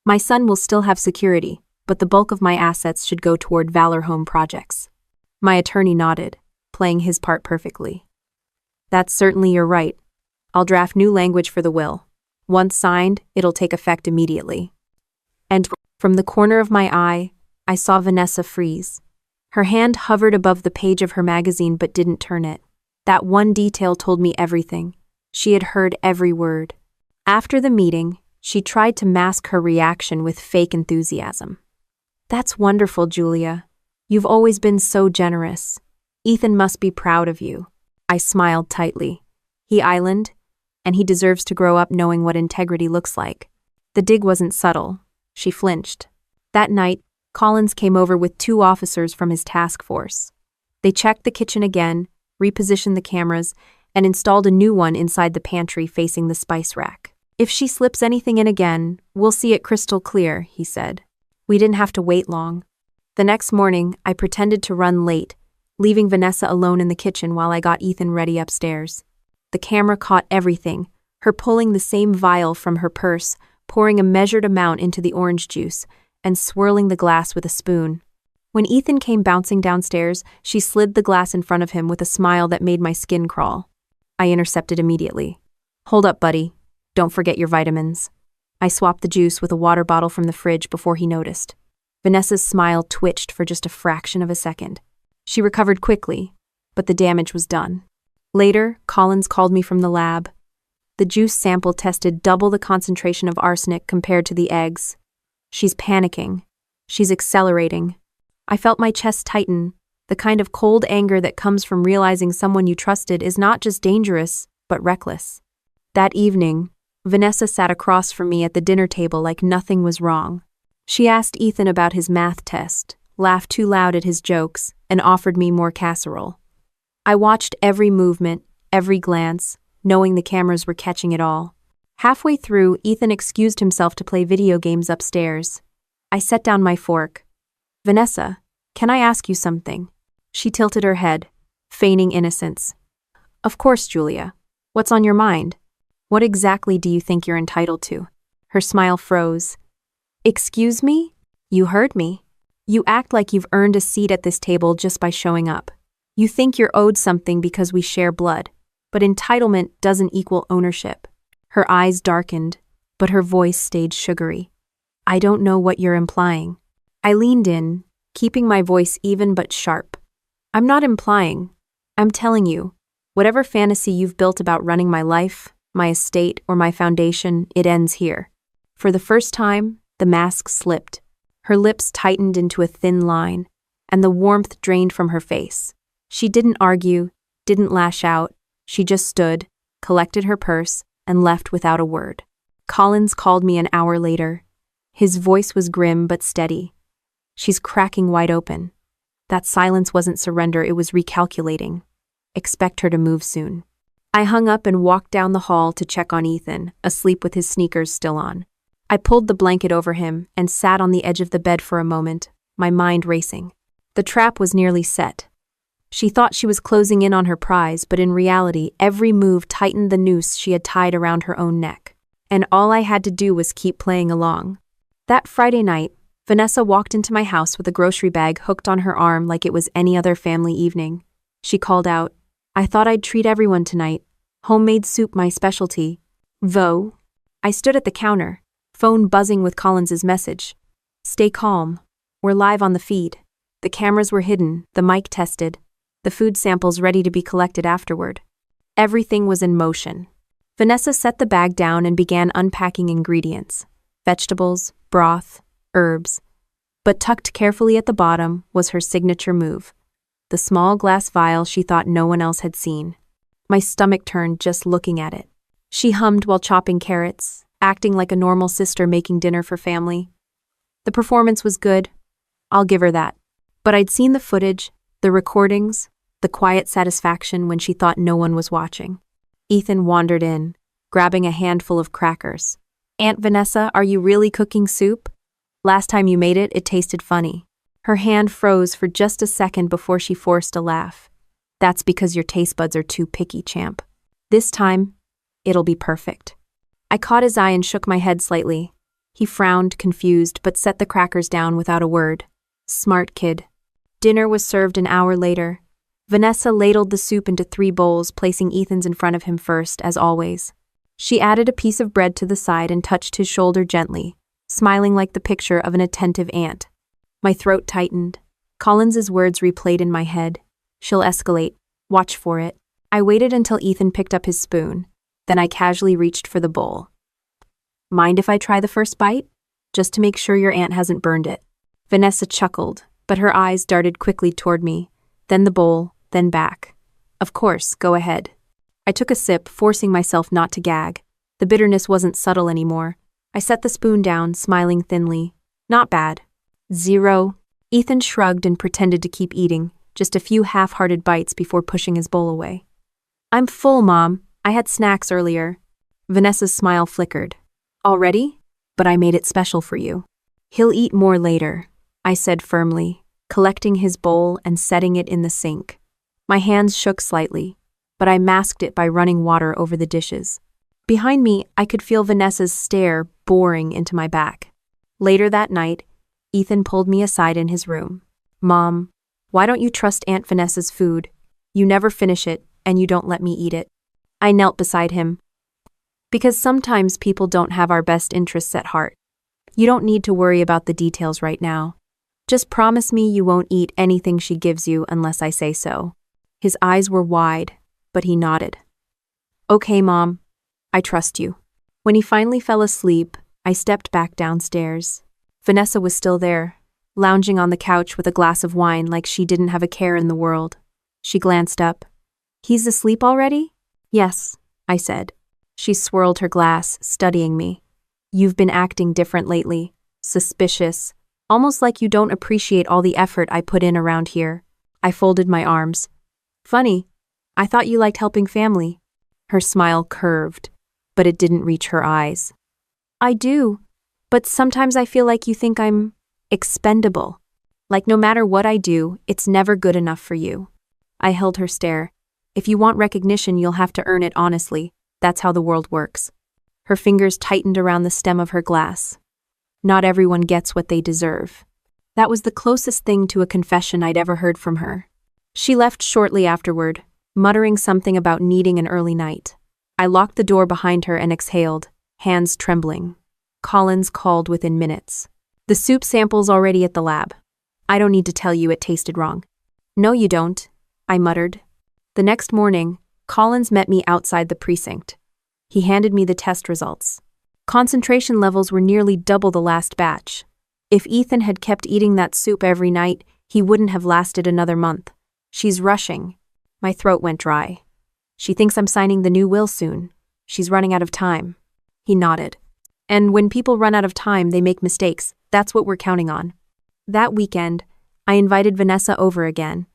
My son will still have security, but the bulk of my assets should go toward Valor Home projects. My attorney nodded, playing his part perfectly. That's certainly your right. I'll draft new language for the will. Once signed, it'll take effect immediately. And from the corner of my eye, I saw Vanessa freeze. Her hand hovered above the page of her magazine but didn't turn it. That one detail told me everything. She had heard every word. After the meeting, she tried to mask her reaction with fake enthusiasm. That's wonderful, Julia. You've always been so generous. Ethan must be proud of you. I smiled tightly. He islanded, and he deserves to grow up knowing what integrity looks like. The dig wasn't subtle. She flinched. That night, Collins came over with 2 officers from his task force. They checked the kitchen again, repositioned the cameras, and installed a new one inside the pantry facing the spice rack. If she slips anything in again, we'll see it crystal clear, he said. We didn't have to wait long. The next morning, I pretended to run late, leaving Vanessa alone in the kitchen while I got Ethan ready upstairs. The camera caught everything, her pulling the same vial from her purse, pouring a measured amount into the orange juice, and swirling the glass with a spoon. When Ethan came bouncing downstairs, she slid the glass in front of him with a smile that made my skin crawl. I intercepted immediately. Hold up, buddy. Don't forget your vitamins. I swapped the juice with a water bottle from the fridge before he noticed. Vanessa's smile twitched for just a fraction of a second. She recovered quickly, but the damage was done. Later, Collins called me from the lab. The juice sample tested double the concentration of arsenic compared to the eggs. She's panicking. She's accelerating. I felt my chest tighten, the kind of cold anger that comes from realizing someone you trusted is not just dangerous, but reckless. That evening, Vanessa sat across from me at the dinner table like nothing was wrong. She asked Ethan about his math test, laughed too loud at his jokes, and offered me more casserole. I watched every movement, every glance, knowing the cameras were catching it all. Halfway through, Ethan excused himself to play video games upstairs. I set down my fork. Vanessa, can I ask you something? She tilted her head, feigning innocence. Of course, Julia. What's on your mind? What exactly do you think you're entitled to? Her smile froze. Excuse me? You heard me. You act like you've earned a seat at this table just by showing up. You think you're owed something because we share blood, but entitlement doesn't equal ownership. Her eyes darkened, but her voice stayed sugary. I don't know what you're implying. I leaned in, keeping my voice even but sharp. I'm not implying. I'm telling you, whatever fantasy you've built about running my life, my estate, or my foundation, it ends here. For the first time, the mask slipped. Her lips tightened into a thin line, and the warmth drained from her face. She didn't argue, didn't lash out. She just stood, collected her purse, and left without a word. Collins called me an hour later. His voice was grim but steady. She's cracking wide open. That silence wasn't surrender, it was recalculating. Expect her to move soon. I hung up and walked down the hall to check on Ethan, asleep with his sneakers still on. I pulled the blanket over him and sat on the edge of the bed for a moment, my mind racing. The trap was nearly set. She thought she was closing in on her prize, but in reality, every move tightened the noose she had tied around her own neck. And all I had to do was keep playing along. That Friday night, Vanessa walked into my house with a grocery bag hooked on her arm like it was any other family evening. She called out, I thought I'd treat everyone tonight. Homemade soup my specialty. Vo. I stood at the counter, phone buzzing with Collins's message. Stay calm. We're live on the feed. The cameras were hidden, the mic tested, the food samples ready to be collected afterward. Everything was in motion. Vanessa set the bag down and began unpacking ingredients: vegetables, broth, herbs. But tucked carefully at the bottom was her signature move, the small glass vial she thought no one else had seen. My stomach turned just looking at it. She hummed while chopping carrots, acting like a normal sister making dinner for family. The performance was good, I'll give her that. But I'd seen the footage, the recordings, the quiet satisfaction when she thought no one was watching. Ethan wandered in, grabbing a handful of crackers. "Aunt Vanessa, are you really cooking soup? Last time you made it, it tasted funny." Her hand froze for just a second before she forced a laugh. "That's because your taste buds are too picky, champ. This time, it'll be perfect." I caught his eye and shook my head slightly. He frowned, confused, but set the crackers down without a word. Smart kid. Dinner was served an hour later. Vanessa ladled the soup into 3 bowls, placing Ethan's in front of him first, as always. She added a piece of bread to the side and touched his shoulder gently, smiling like the picture of an attentive aunt. My throat tightened. Collins's words replayed in my head. "She'll escalate. Watch for it." I waited until Ethan picked up his spoon. Then I casually reached for the bowl. "Mind if I try the first bite? Just to make sure your aunt hasn't burned it." Vanessa chuckled, but her eyes darted quickly toward me, then the bowl, then back. "Of course, go ahead." I took a sip, forcing myself not to gag. The bitterness wasn't subtle anymore. I set the spoon down, smiling thinly. "Not bad." 0. Ethan shrugged and pretended to keep eating, just a few half-hearted bites before pushing his bowl away. "I'm full, Mom. I had snacks earlier." Vanessa's smile flickered. "Already? But I made it special for you." "He'll eat more later," I said firmly, collecting his bowl and setting it in the sink. My hands shook slightly, but I masked it by running water over the dishes. Behind me, I could feel Vanessa's stare boring into my back. Later that night, Ethan pulled me aside in his room. "Mom, why don't you trust Aunt Vanessa's food? You never finish it, and you don't let me eat it." I knelt beside him. "Because sometimes people don't have our best interests at heart. You don't need to worry about the details right now. Just promise me you won't eat anything she gives you unless I say so." His eyes were wide, but he nodded. "Okay, Mom. I trust you." When he finally fell asleep, I stepped back downstairs. Vanessa was still there, lounging on the couch with a glass of wine like she didn't have a care in the world. She glanced up. "He's asleep already?" "Yes," I said. She swirled her glass, studying me. "You've been acting different lately. Suspicious. Almost like you don't appreciate all the effort I put in around here." I folded my arms. "Funny. I thought you liked helping family." Her smile curved, but it didn't reach her eyes. "I do, but sometimes I feel like you think I'm expendable. Like no matter what I do, it's never good enough for you." I held her stare. "If you want recognition, you'll have to earn it honestly. That's how the world works." Her fingers tightened around the stem of her glass. "Not everyone gets what they deserve." That was the closest thing to a confession I'd ever heard from her. She left shortly afterward, muttering something about needing an early night. I locked the door behind her and exhaled, hands trembling. Collins called within minutes. "The soup sample's already at the lab. I don't need to tell you it tasted wrong." "No, you don't," I muttered. The next morning, Collins met me outside the precinct. He handed me the test results. Concentration levels were nearly double the last batch. If Ethan had kept eating that soup every night, he wouldn't have lasted another month. "She's rushing." My throat went dry. "She thinks I'm signing the new will soon. She's running out of time." He nodded. "And when people run out of time, they make mistakes. That's what we're counting on." That weekend, I invited Vanessa over again.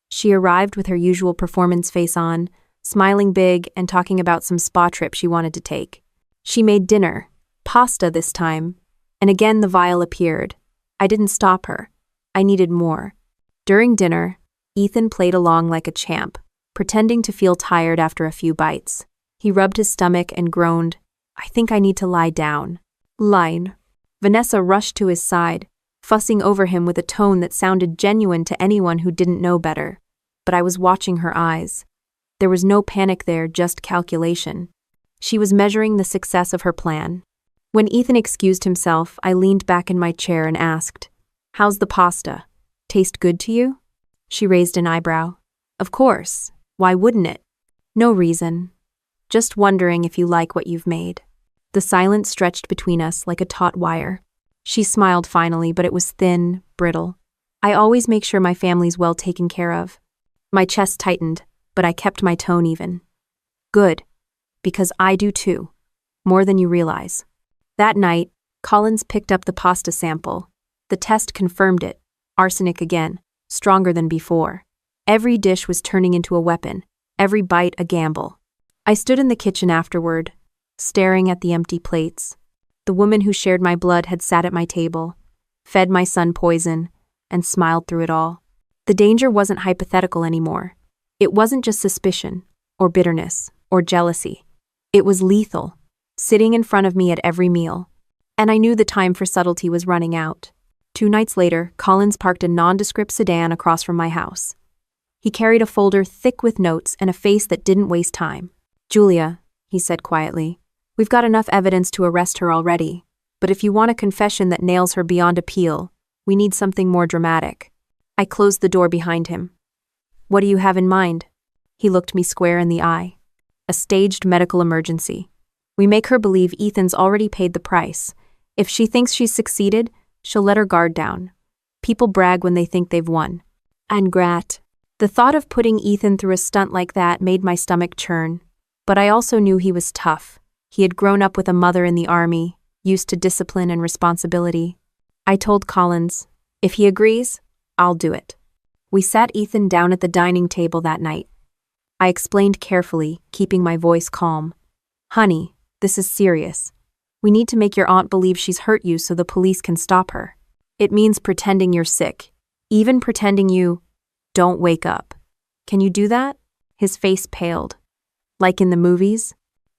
She arrived with her usual performance face on, smiling big and talking about some spa trip she wanted to take. She made dinner, pasta this time, and again the vial appeared. I didn't stop her. I needed more. During dinner, Ethan played along like a champ, pretending to feel tired after a few bites. He rubbed his stomach and groaned, "I think I need to lie down." "Line." Vanessa rushed to his side, fussing over him with a tone that sounded genuine to anyone who didn't know better. But I was watching her eyes. There was no panic there, just calculation. She was measuring the success of her plan. When Ethan excused himself, I leaned back in my chair and asked, "How's the pasta? Taste good to you? She raised an eyebrow. Of course. Why wouldn't it? No reason. Just wondering if you like what you've made. The silence stretched between us like a taut wire. She smiled finally, but it was thin, brittle. I always make sure my family's well taken care of. My chest tightened, but I kept my tone even. Good. Because I do too. More than you realize. That night, Collins picked up the pasta sample. The test confirmed it. Arsenic again, stronger than before. Every dish was turning into a weapon, every bite a gamble. I stood in the kitchen afterward, staring at the empty plates. The woman who shared my blood had sat at my table, fed my son poison, and smiled through it all. The danger wasn't hypothetical anymore. It wasn't just suspicion, or bitterness, or jealousy. It was lethal, sitting in front of me at every meal. And I knew the time for subtlety was running out. 2 nights later, Collins parked a nondescript sedan across from my house. He carried a folder thick with notes and a face that didn't waste time. Julia, he said quietly, we've got enough evidence to arrest her already. But if you want a confession that nails her beyond appeal, we need something more dramatic. I closed the door behind him. What do you have in mind? He looked me square in the eye. A staged medical emergency. We make her believe Ethan's already paid the price. If she thinks she's succeeded, she'll let her guard down. People brag when they think they've won. And Grat. The thought of putting Ethan through a stunt like that made my stomach churn. But I also knew he was tough. He had grown up with a mother in the army, used to discipline and responsibility. I told Collins, if he agrees, I'll do it. We sat Ethan down at the dining table that night. I explained carefully, keeping my voice calm. Honey, this is serious. We need to make your aunt believe she's hurt you so the police can stop her. It means pretending you're sick, even pretending you don't wake up. Can you do that? His face paled. Like in the movies?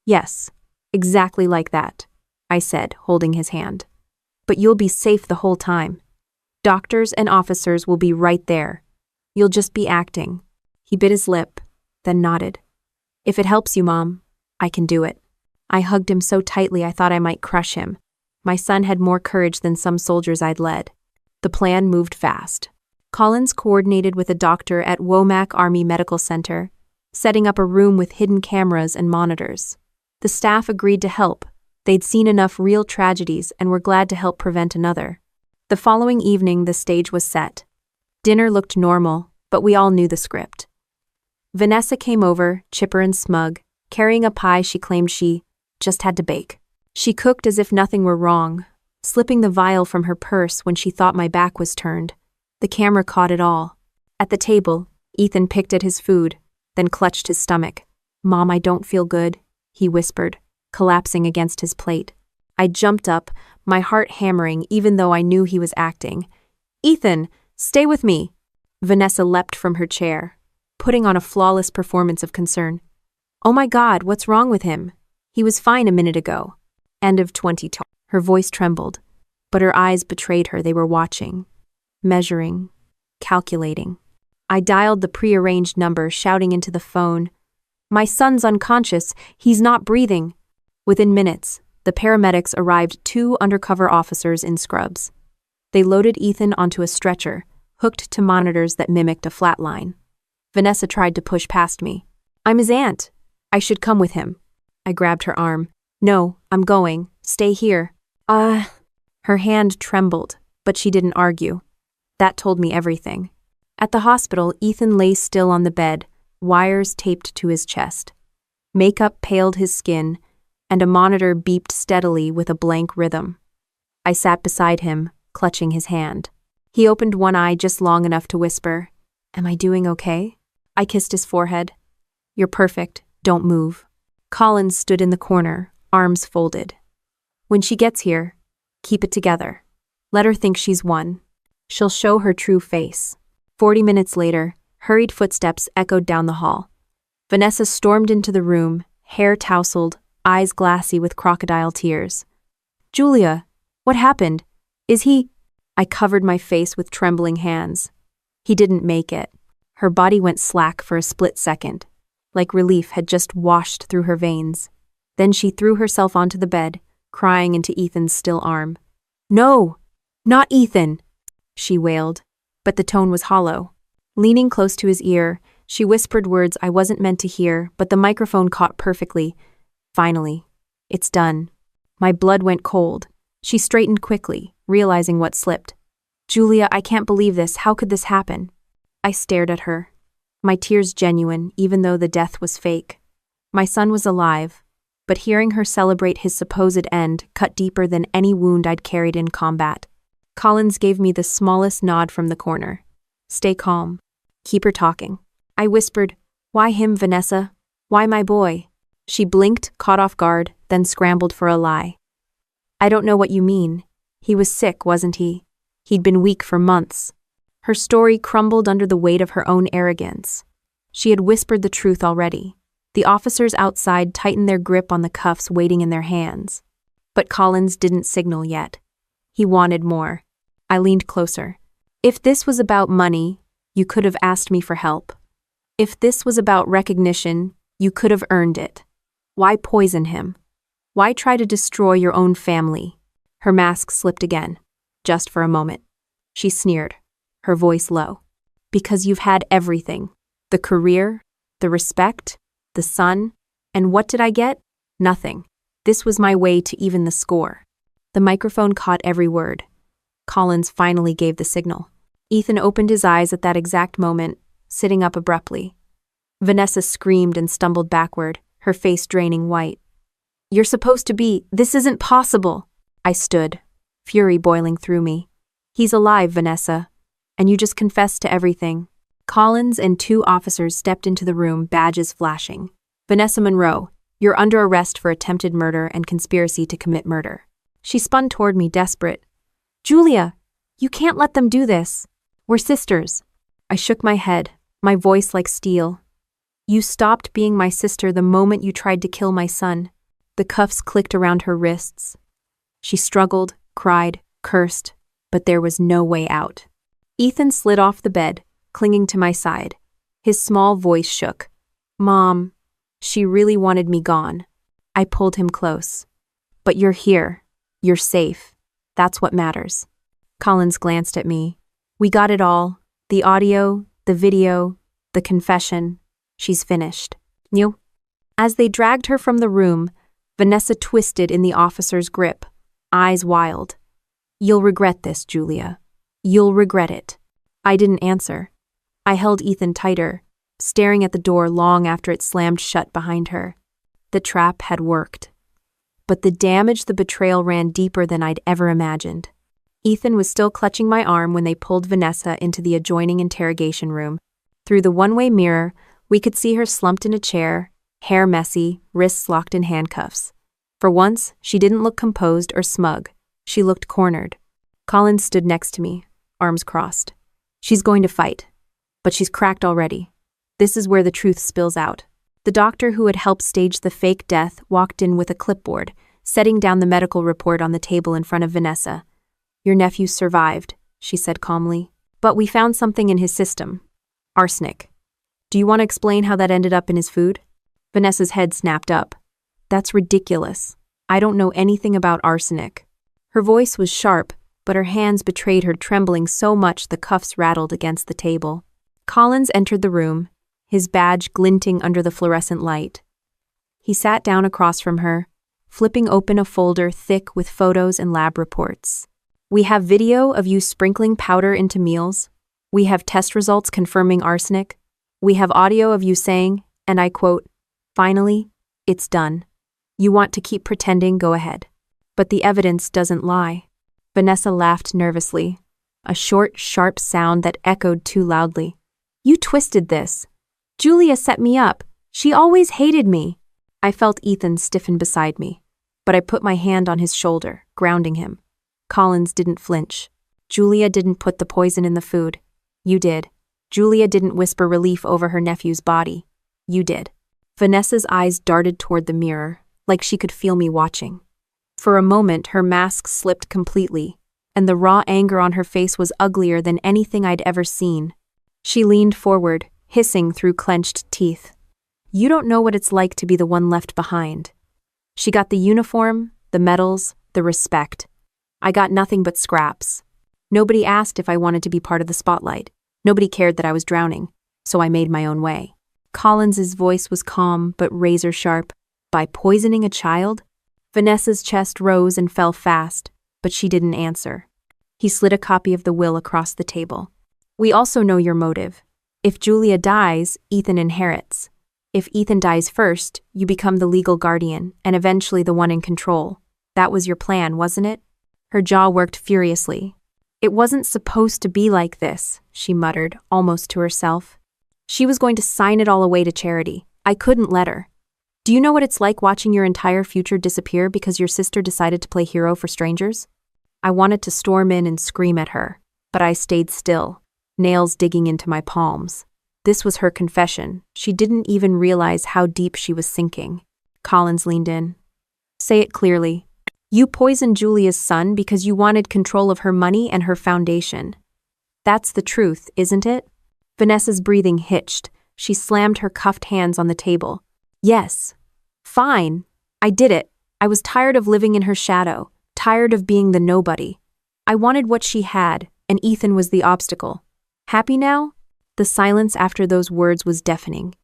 Yes, exactly like that, I said, holding his hand. But you'll be safe the whole time. Doctors and officers will be right there. You'll just be acting. He bit his lip, then nodded. If it helps you, Mom, I can do it. I hugged him so tightly I thought I might crush him. My son had more courage than some soldiers I'd led. The plan moved fast. Collins coordinated with a doctor at Womack Army Medical Center, setting up a room with hidden cameras and monitors. The staff agreed to help. They'd seen enough real tragedies and were glad to help prevent another. The following evening, the stage was set. Dinner looked normal, but we all knew the script. Vanessa came over, chipper and smug, carrying a pie she claimed she just had to bake. She cooked as if nothing were wrong, slipping the vial from her purse when she thought my back was turned. The camera caught it all. At the table, Ethan picked at his food, then clutched his stomach. Mom, I don't feel good, he whispered, collapsing against his plate. I jumped up, my heart hammering even though I knew he was acting. Ethan, stay with me. Vanessa leapt from her chair, putting on a flawless performance of concern. Oh my God, what's wrong with him? He was fine a minute ago. End of 2020. Her voice trembled, but her eyes betrayed her. They were watching, measuring, calculating. I dialed the prearranged number, shouting into the phone, My son's unconscious. He's not breathing. Within minutes, the paramedics arrived, 2 undercover officers in scrubs. They loaded Ethan onto a stretcher, hooked to monitors that mimicked a flatline. Vanessa tried to push past me. I'm his aunt. I should come with him. I grabbed her arm. No, I'm going. Stay here. Her hand trembled, but she didn't argue. That told me everything. At the hospital, Ethan lay still on the bed, wires taped to his chest. Makeup paled his skin, and a monitor beeped steadily with a blank rhythm. I sat beside him, clutching his hand. He opened one eye just long enough to whisper, Am I doing okay? I kissed his forehead. You're perfect. Don't move. Collins stood in the corner, arms folded. When she gets here, keep it together. Let her think she's won. She'll show her true face. 40 minutes later, hurried footsteps echoed down the hall. Vanessa stormed into the room, hair tousled, eyes glassy with crocodile tears. Julia, what happened? Is he? I covered my face with trembling hands. He didn't make it. Her body went slack for a split second, like relief had just washed through her veins. Then she threw herself onto the bed, crying into Ethan's still arm. No, not Ethan, she wailed. but the tone was hollow. Leaning close to his ear, she whispered words I wasn't meant to hear, but the microphone caught perfectly. Finally. It's done. My blood went cold. She straightened quickly, realizing what slipped. Julia, I can't believe this. How could this happen? I stared at her. My tears genuine, even though the death was fake. My son was alive, but hearing her celebrate his supposed end cut deeper than any wound I'd carried in combat. Collins gave me the smallest nod from the corner. Stay calm. Keep her talking. I whispered, Why him, Vanessa? Why my boy? She blinked, caught off guard, then scrambled for a lie. I don't know what you mean. He was sick, wasn't he? He'd been weak for months. Her story crumbled under the weight of her own arrogance. She had whispered the truth already. The officers outside tightened their grip on the cuffs waiting in their hands. But Collins didn't signal yet. He wanted more. I leaned closer. If this was about money, you could have asked me for help. If this was about recognition, you could have earned it. Why poison him? Why try to destroy your own family? Her mask slipped again, just for a moment. She sneered, her voice low. Because you've had everything. The career, the respect, the son, and what did I get? Nothing. This was my way to even the score. The microphone caught every word. Collins finally gave the signal. Ethan opened his eyes at that exact moment, sitting up abruptly. Vanessa screamed and stumbled backward, her face draining white. You're supposed to be, this isn't possible. I stood, fury boiling through me. He's alive, Vanessa. And you just confessed to everything. Collins and 2 officers stepped into the room, badges flashing. Vanessa Monroe, you're under arrest for attempted murder and conspiracy to commit murder. She spun toward me, desperate. Julia, you can't let them do this. We're sisters. I shook my head, my voice like steel. You stopped being my sister the moment you tried to kill my son. The cuffs clicked around her wrists. She struggled, cried, cursed, but there was no way out. Ethan slid off the bed, clinging to my side. His small voice shook. Mom, she really wanted me gone. I pulled him close. But you're here. You're safe. That's what matters. Collins glanced at me. We got it all. The audio, the video, the confession. She's finished. You? As they dragged her from the room, Vanessa twisted in the officer's grip, eyes wild. You'll regret this, Julia. You'll regret it. I didn't answer. I held Ethan tighter, staring at the door long after it slammed shut behind her. The trap had worked. But the damage, the betrayal ran deeper than I'd ever imagined. Ethan was still clutching my arm when they pulled Vanessa into the adjoining interrogation room. Through the one-way mirror, we could see her slumped in a chair, hair messy, wrists locked in handcuffs. For once, she didn't look composed or smug. She looked cornered. Collins stood next to me, arms crossed. She's going to fight. But she's cracked already. This is where the truth spills out. The doctor who had helped stage the fake death walked in with a clipboard, setting down the medical report on the table in front of Vanessa. Your nephew survived, she said calmly. But we found something in his system. Arsenic. Do you want to explain how that ended up in his food? Vanessa's head snapped up. That's ridiculous. I don't know anything about arsenic. Her voice was sharp, but her hands betrayed her, trembling so much the cuffs rattled against the table. Collins entered the room, his badge glinting under the fluorescent light. He sat down across from her, flipping open a folder thick with photos and lab reports. We have video of you sprinkling powder into meals. We have test results confirming arsenic. We have audio of you saying, and I quote, "Finally, it's done. You want to keep pretending, go ahead. But the evidence doesn't lie." Vanessa laughed nervously, a short, sharp sound that echoed too loudly. You twisted this. Julia set me up. She always hated me. I felt Ethan stiffen beside me, but I put my hand on his shoulder, grounding him. Collins didn't flinch. Julia didn't put the poison in the food. You did. Julia didn't whisper relief over her nephew's body. You did. Vanessa's eyes darted toward the mirror, like she could feel me watching. For a moment, her mask slipped completely, and the raw anger on her face was uglier than anything I'd ever seen. She leaned forward, hissing through clenched teeth. You don't know what it's like to be the one left behind. She got the uniform, the medals, the respect. I got nothing but scraps. Nobody asked if I wanted to be part of the spotlight. Nobody cared that I was drowning, so I made my own way. Collins's voice was calm but razor sharp. By poisoning a child? Vanessa's chest rose and fell fast, but she didn't answer. He slid a copy of the will across the table. We also know your motive. If Julia dies, Ethan inherits. If Ethan dies first, you become the legal guardian and eventually the one in control. That was your plan, wasn't it? Her jaw worked furiously. It wasn't supposed to be like this, she muttered, almost to herself. She was going to sign it all away to charity. I couldn't let her. Do you know what it's like watching your entire future disappear because your sister decided to play hero for strangers? I wanted to storm in and scream at her, but I stayed still, nails digging into my palms. This was her confession. She didn't even realize how deep she was sinking. Collins leaned in. Say it clearly. You poisoned Julia's son because you wanted control of her money and her foundation. That's the truth, isn't it? Vanessa's breathing hitched. She slammed her cuffed hands on the table. Yes. Fine. I did it. I was tired of living in her shadow, tired of being the nobody. I wanted what she had, and Ethan was the obstacle. Happy now? The silence after those words was deafening.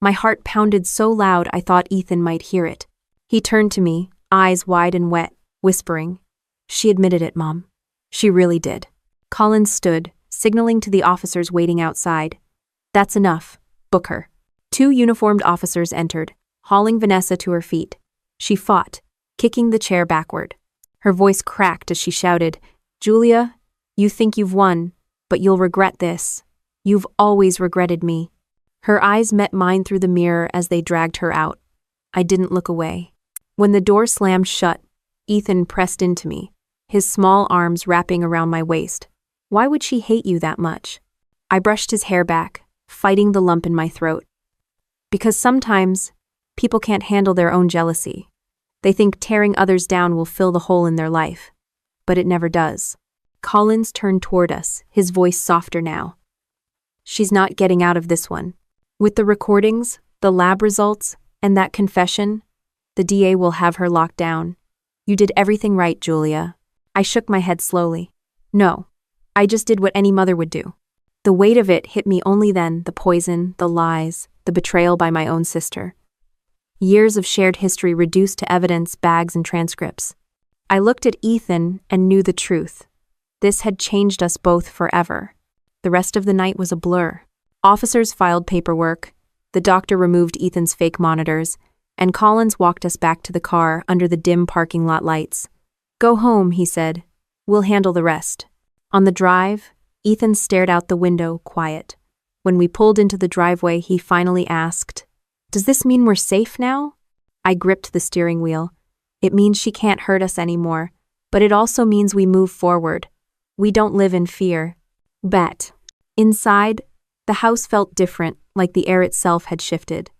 My heart pounded so loud I thought Ethan might hear it. He turned to me, eyes wide and wet, whispering, She admitted it, Mom. She really did. Collins stood, signaling to the officers waiting outside. That's enough. Book her. 2 uniformed officers entered, hauling Vanessa to her feet. She fought, kicking the chair backward. Her voice cracked as she shouted, Julia, you think you've won, but you'll regret this. You've always regretted me. Her eyes met mine through the mirror as they dragged her out. I didn't look away. When the door slammed shut, Ethan pressed into me, his small arms wrapping around my waist. Why would she hate you that much? I brushed his hair back, fighting the lump in my throat. Because sometimes, people can't handle their own jealousy. They think tearing others down will fill the hole in their life. But it never does. Collins turned toward us, his voice softer now. She's not getting out of this one. With the recordings, the lab results, and that confession, the DA will have her locked down. You did everything right, Julia. I shook my head slowly. No, I just did what any mother would do. The weight of it hit me only then, the poison, the lies, the betrayal by my own sister. Years of shared history reduced to evidence, bags, and transcripts. I looked at Ethan and knew the truth. This had changed us both forever. The rest of the night was a blur. Officers filed paperwork, the doctor removed Ethan's fake monitors, and Collins walked us back to the car under the dim parking lot lights. Go home, he said. We'll handle the rest. On the drive, Ethan stared out the window, quiet. When we pulled into the driveway, he finally asked, Does this mean we're safe now? I gripped the steering wheel. It means she can't hurt us anymore, but it also means we move forward. We don't live in fear. Bet. Inside, the house felt different, like the air itself had shifted.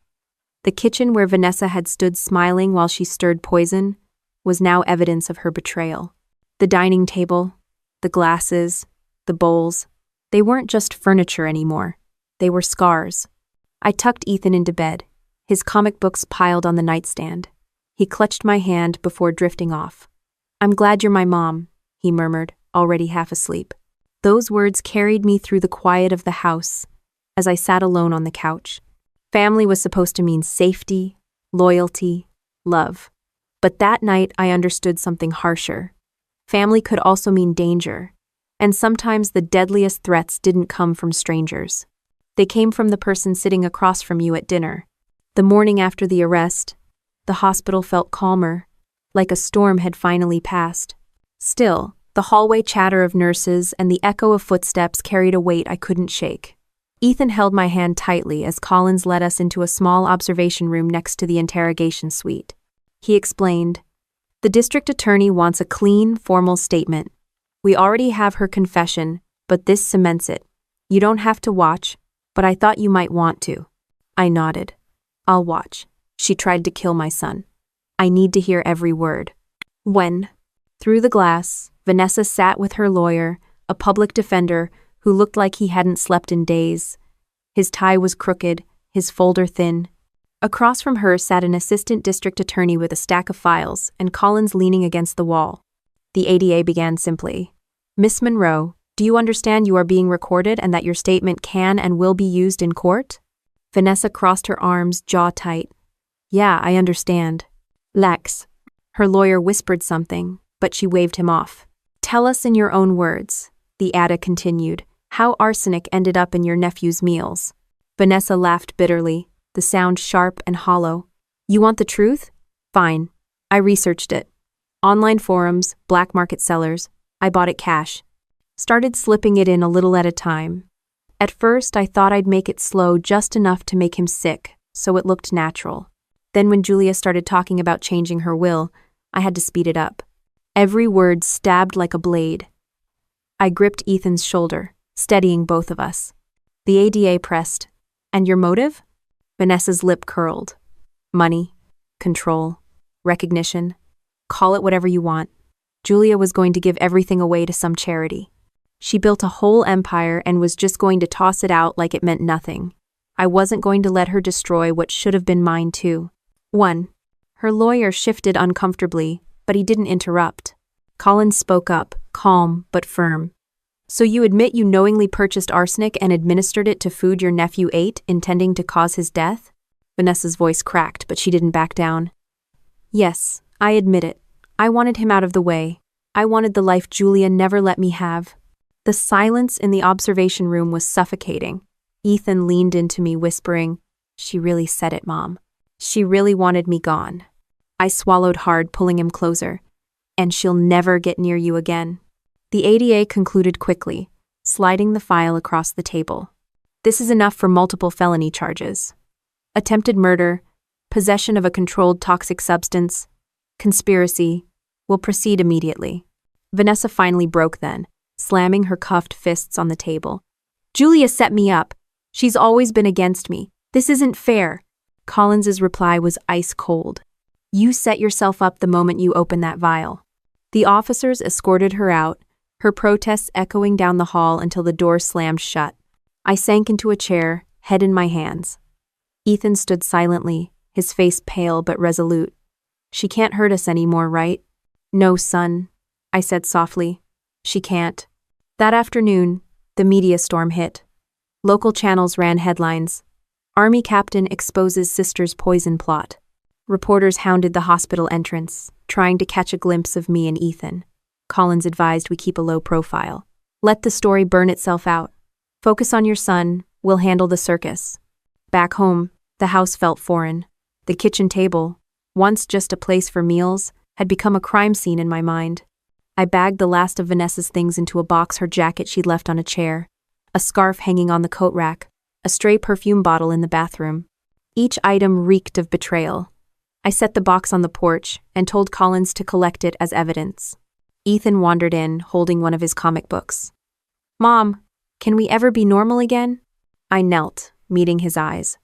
The kitchen where Vanessa had stood smiling while she stirred poison was now evidence of her betrayal. The dining table, the glasses, the bowls, they weren't just furniture anymore. They were scars. I tucked Ethan into bed, his comic books piled on the nightstand. He clutched my hand before drifting off. I'm glad you're my mom, he murmured, already half asleep. Those words carried me through the quiet of the house as I sat alone on the couch. Family was supposed to mean safety, loyalty, love. But that night I understood something harsher. Family could also mean danger, and sometimes the deadliest threats didn't come from strangers. They came from the person sitting across from you at dinner. The morning after the arrest, the hospital felt calmer, like a storm had finally passed. Still, the hallway chatter of nurses and the echo of footsteps carried a weight I couldn't shake. Ethan held my hand tightly as Collins led us into a small observation room next to the interrogation suite. He explained, The district attorney wants a clean, formal statement. We already have her confession, but this cements it. You don't have to watch, but I thought you might want to. I nodded. I'll watch. She tried to kill my son. I need to hear every word. When, through the glass, Vanessa sat with her lawyer, a public defender who looked like he hadn't slept in days. His tie was crooked, his folder thin. Across from her sat an assistant district attorney with a stack of files and Collins leaning against the wall. The ADA began simply. Miss Monroe, Do you understand you are being recorded and that your statement can and will be used in court? Vanessa crossed her arms, jaw tight. Yeah, I understand. Lex. Her lawyer whispered something, but she waved him off. Tell us in your own words, the Ada continued, how arsenic ended up in your nephew's meals. Vanessa laughed bitterly, the sound sharp and hollow. You want the truth? Fine. I researched it. Online forums, black market sellers. I bought it cash. Started slipping it in a little at a time. At first, I thought I'd make it slow just enough to make him sick, so it looked natural. Then when Julia started talking about changing her will, I had to speed it up. Every word stabbed like a blade. I gripped Ethan's shoulder, steadying both of us. The ADA pressed. And your motive? Vanessa's lip curled. Money, control, recognition. Call it whatever you want. Julia was going to give everything away to some charity. She built a whole empire and was just going to toss it out like it meant nothing. I wasn't going to let her destroy what should have been mine too. 1. Her lawyer shifted uncomfortably, but he didn't interrupt. Collins spoke up, calm but firm. So you admit you knowingly purchased arsenic and administered it to food your nephew ate, intending to cause his death? Vanessa's voice cracked, but she didn't back down. Yes, I admit it. I wanted him out of the way. I wanted the life Julia never let me have. The silence in the observation room was suffocating. Ethan leaned into me, whispering, She really said it, Mom. She really wanted me gone. I swallowed hard, pulling him closer. And she'll never get near you again. The ADA concluded quickly, sliding the file across the table. This is enough for multiple felony charges. Attempted murder, possession of a controlled toxic substance, conspiracy, will proceed immediately. Vanessa finally broke then, slamming her cuffed fists on the table. Julia set me up. She's always been against me. This isn't fair. Collins's reply was ice cold. You set yourself up the moment you opened that vial. The officers escorted her out, her protests echoing down the hall until the door slammed shut. I sank into a chair, head in my hands. Ethan stood silently, his face pale but resolute. She can't hurt us anymore, right? No, son, I said softly. She can't. That afternoon, the media storm hit. Local channels ran headlines. Army captain exposes sister's poison plot. Reporters hounded the hospital entrance, trying to catch a glimpse of me and Ethan. Collins advised we keep a low profile. Let the story burn itself out. Focus on your son, we'll handle the circus. Back home, the house felt foreign. The kitchen table, once just a place for meals, had become a crime scene in my mind. I bagged the last of Vanessa's things into a box, her jacket she'd left on a chair, a scarf hanging on the coat rack, a stray perfume bottle in the bathroom. Each item reeked of betrayal. I set the box on the porch and told Collins to collect it as evidence. Ethan wandered in, holding one of his comic books. Mom, can we ever be normal again? I knelt, meeting his eyes.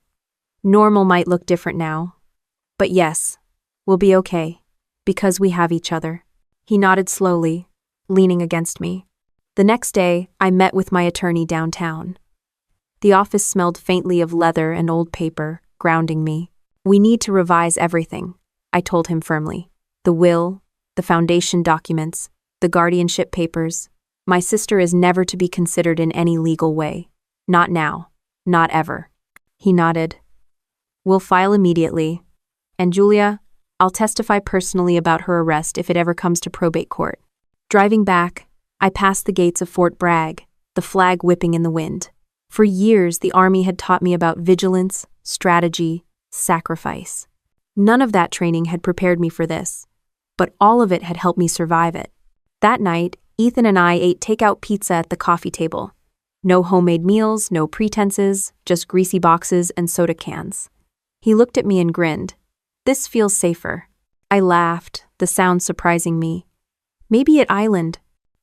Normal might look different now. But yes, we'll be okay, because we have each other. He nodded slowly, leaning against me. The next day, I met with my attorney downtown. The office smelled faintly of leather and old paper, grounding me. We need to revise everything, I told him firmly. The will, the foundation documents, the guardianship papers. My sister is never to be considered in any legal way. Not now. Not ever. He nodded. We'll file immediately. And Julia, I'll testify personally about her arrest if it ever comes to probate court. Driving back, I passed the gates of Fort Bragg, the flag whipping in the wind. For years, the Army had taught me about vigilance, strategy, sacrifice. None of that training had prepared me for this, but all of it had helped me survive it. That night, Ethan and I ate takeout pizza at the coffee table. No homemade meals, no pretenses, just greasy boxes and soda cans. He looked at me and grinned. This feels safer. I laughed, the sound surprising me. Maybe at Island.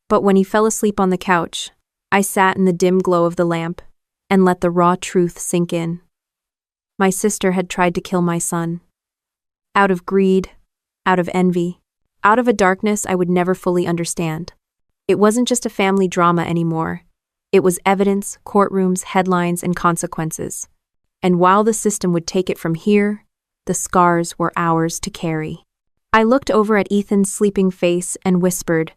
But when he fell asleep on the couch, I sat in the dim glow of the lamp and let the raw truth sink in. My sister had tried to kill my son. Out of greed, out of envy, out of a darkness I would never fully understand. It wasn't just a family drama anymore. It was evidence, courtrooms, headlines, and consequences. And while the system would take it from here, the scars were ours to carry. I looked over at Ethan's sleeping face and whispered,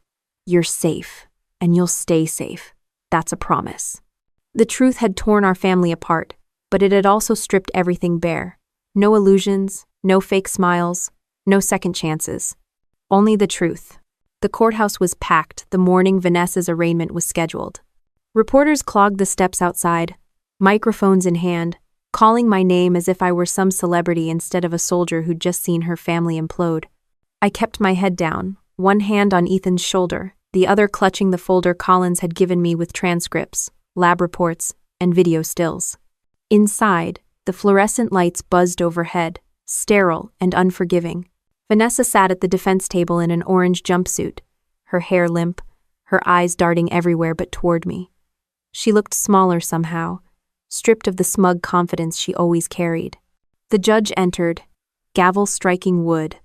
"You're safe, and you'll stay safe." That's a promise. The truth had torn our family apart, but it had also stripped everything bare. No illusions, no fake smiles, no second chances. Only the truth. The courthouse was packed the morning Vanessa's arraignment was scheduled. Reporters clogged the steps outside, microphones in hand, calling my name as if I were some celebrity instead of a soldier who'd just seen her family implode. I kept my head down, one hand on Ethan's shoulder, the other clutching the folder Collins had given me with transcripts, lab reports, and video stills. Inside, the fluorescent lights buzzed overhead, sterile and unforgiving. Vanessa sat at the defense table in an orange jumpsuit, her hair limp, her eyes darting everywhere but toward me. She looked smaller somehow, stripped of the smug confidence she always carried. The judge entered, gavel striking wood.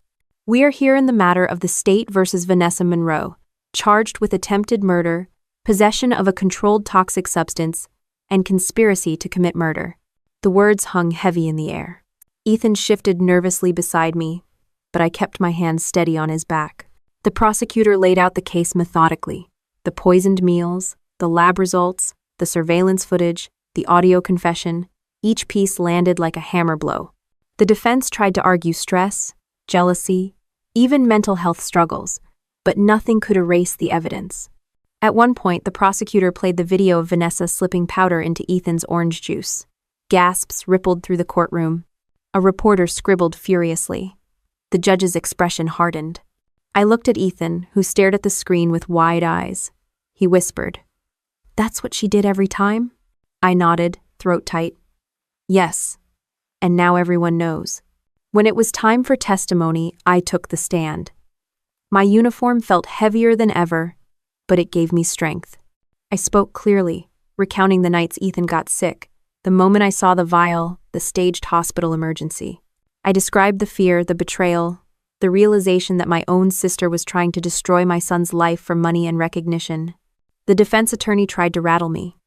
We are here in the matter of the state versus Vanessa Monroe, charged with attempted murder, possession of a controlled toxic substance, and conspiracy to commit murder. The words hung heavy in the air. Ethan shifted nervously beside me, but I kept my hand steady on his back. The prosecutor laid out the case methodically. The poisoned meals, the lab results, the surveillance footage, the audio confession, each piece landed like a hammer blow. The defense tried to argue stress, jealousy, even mental health struggles, but nothing could erase the evidence. At one point, the prosecutor played the video of Vanessa slipping powder into Ethan's orange juice. Gasps rippled through the courtroom. A reporter scribbled furiously. The judge's expression hardened. I looked at Ethan, who stared at the screen with wide eyes. He whispered, "That's what she did every time?" I nodded, throat tight. "Yes, and now everyone knows." When it was time for testimony, I took the stand. My uniform felt heavier than ever, but it gave me strength. I spoke clearly, recounting the nights Ethan got sick, the moment I saw the vial, the staged hospital emergency. I described the fear, the betrayal, the realization that my own sister was trying to destroy my son's life for money and recognition. The defense attorney tried to rattle me.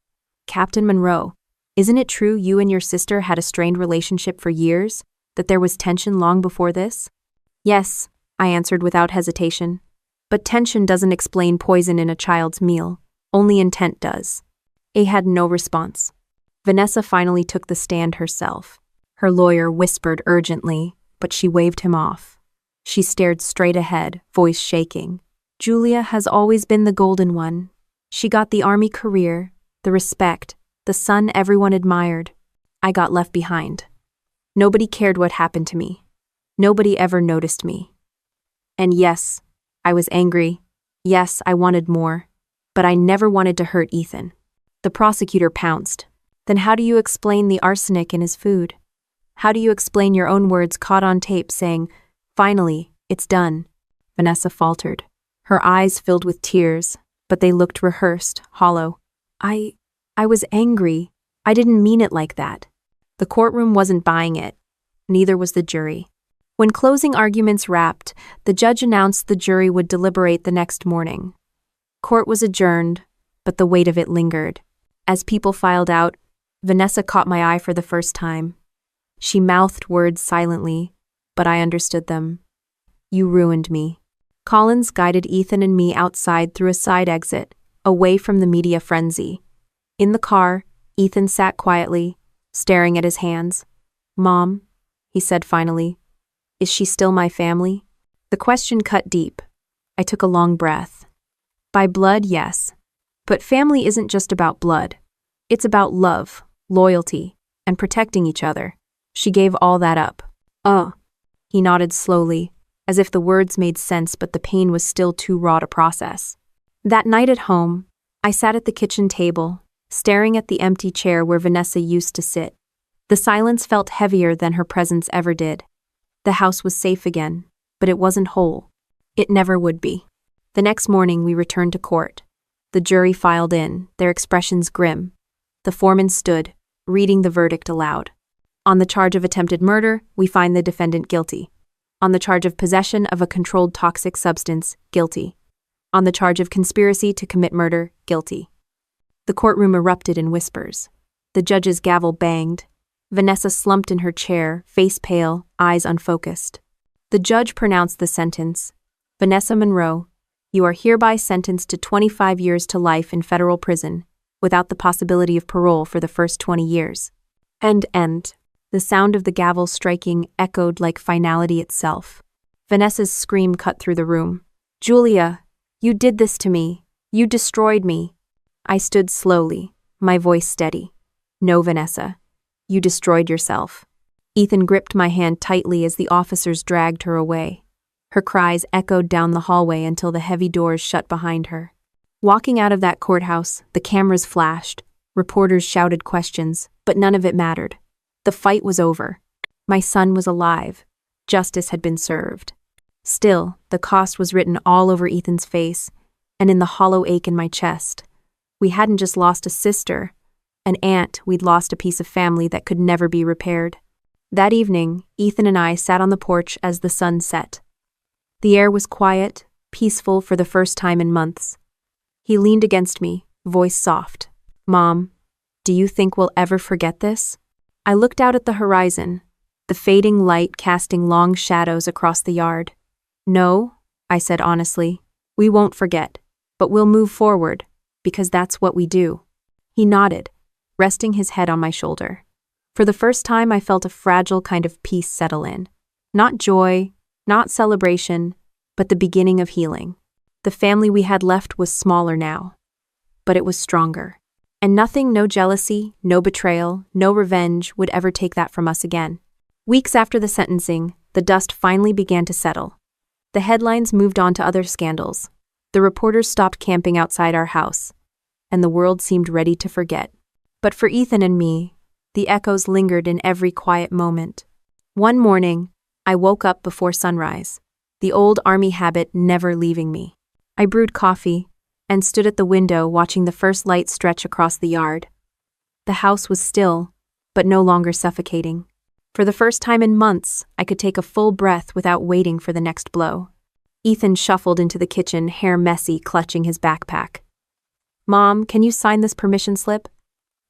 "Captain Monroe, isn't it true you and your sister had a strained relationship for years? That there was tension long before this?" "Yes," I answered without hesitation. "But tension doesn't explain poison in a child's meal. Only intent does." A had no response. Vanessa finally took the stand herself. Her lawyer whispered urgently, but she waved him off. She stared straight ahead, voice shaking. "Julia has always been the golden one. She got the Army career, the respect, the son everyone admired. I got left behind. Nobody cared what happened to me. Nobody ever noticed me. And yes, I was angry. Yes, I wanted more. But I never wanted to hurt Ethan." The prosecutor pounced. "Then how do you explain the arsenic in his food? How do you explain your own words caught on tape saying, 'Finally, it's done'?" Vanessa faltered. Her eyes filled with tears, but they looked rehearsed, hollow. I was angry. I didn't mean it like that." The courtroom wasn't buying it. Neither was the jury. When closing arguments wrapped, the judge announced the jury would deliberate the next morning. Court was adjourned, but the weight of it lingered. As people filed out, Vanessa caught my eye for the first time. She mouthed words silently, but I understood them. "You ruined me." Collins guided Ethan and me outside through a side exit, away from the media frenzy. In the car, Ethan sat quietly, staring at his hands. "Mom," he said finally, "is she still my family?" The question cut deep. I took a long breath. By blood, yes. But family isn't just about blood. It's about love, loyalty, and protecting each other. She gave all that up. He nodded slowly, as if the words made sense but the pain was still too raw to process. That night at home, I sat at the kitchen table, staring at the empty chair where Vanessa used to sit. The silence felt heavier than her presence ever did. The house was safe again, but it wasn't whole. It never would be. The next morning we returned to court. The jury filed in, their expressions grim. The foreman stood, reading the verdict aloud. On the charge of attempted murder, we find the defendant guilty. On the charge of possession of a controlled toxic substance, guilty. On the charge of conspiracy to commit murder, guilty. The courtroom erupted in whispers. The judge's gavel banged. Vanessa slumped in her chair, face pale, eyes unfocused. The judge pronounced the sentence. "Vanessa Monroe, you are hereby sentenced to 25 years to life in federal prison, without the possibility of parole for the first 20 years. End. The sound of the gavel striking echoed like finality itself. Vanessa's scream cut through the room. "Julia, you did this to me. You destroyed me." I stood slowly, my voice steady. "No, Vanessa. You destroyed yourself." Ethan gripped my hand tightly as the officers dragged her away. Her cries echoed down the hallway until the heavy doors shut behind her. Walking out of that courthouse, the cameras flashed. Reporters shouted questions, but none of it mattered. The fight was over. My son was alive. Justice had been served. Still, the cost was written all over Ethan's face and in the hollow ache in my chest. We hadn't just lost a sister, an aunt. We'd lost a piece of family that could never be repaired. That evening, Ethan and I sat on the porch as the sun set. The air was quiet, peaceful for the first time in months. He leaned against me, voice soft. "Mom, do you think we'll ever forget this?" I looked out at the horizon, the fading light casting long shadows across the yard. "No," I said honestly, "we won't forget, but we'll move forward, because that's what we do." He nodded, resting his head on my shoulder. For the first time, I felt a fragile kind of peace settle in. Not joy, not celebration, but the beginning of healing. The family we had left was smaller now, but it was stronger. And nothing, no jealousy, no betrayal, no revenge would ever take that from us again. Weeks after the sentencing, the dust finally began to settle. The headlines moved on to other scandals. The reporters stopped camping outside our house, and the world seemed ready to forget. But for Ethan and me, the echoes lingered in every quiet moment. One morning, I woke up before sunrise, the old army habit never leaving me. I brewed coffee and stood at the window watching the first light stretch across the yard. The house was still, but no longer suffocating. For the first time in months, I could take a full breath without waiting for the next blow. Ethan shuffled into the kitchen, hair messy, clutching his backpack. "Mom, can you sign this permission slip?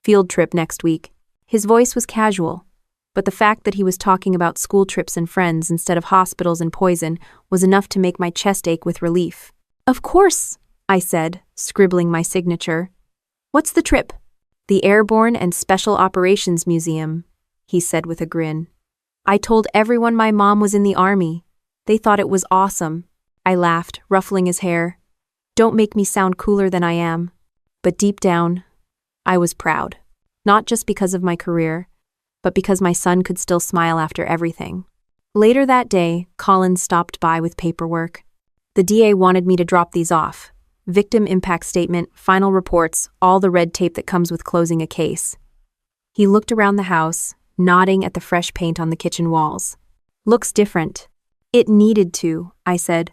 Field trip next week." His voice was casual, but the fact that he was talking about school trips and friends instead of hospitals and poison was enough to make my chest ache with relief. "Of course," I said, scribbling my signature. "What's the trip?" "The Airborne and Special Operations Museum," he said with a grin. "I told everyone my mom was in the Army. They thought it was awesome." I laughed, ruffling his hair. "Don't make me sound cooler than I am." But deep down, I was proud. Not just because of my career, but because my son could still smile after everything. Later that day, Colin stopped by with paperwork. The DA wanted me to drop these off. Victim impact statement, final reports, all the red tape that comes with closing a case. He looked around the house, nodding at the fresh paint on the kitchen walls. "Looks different." "It needed to," I said.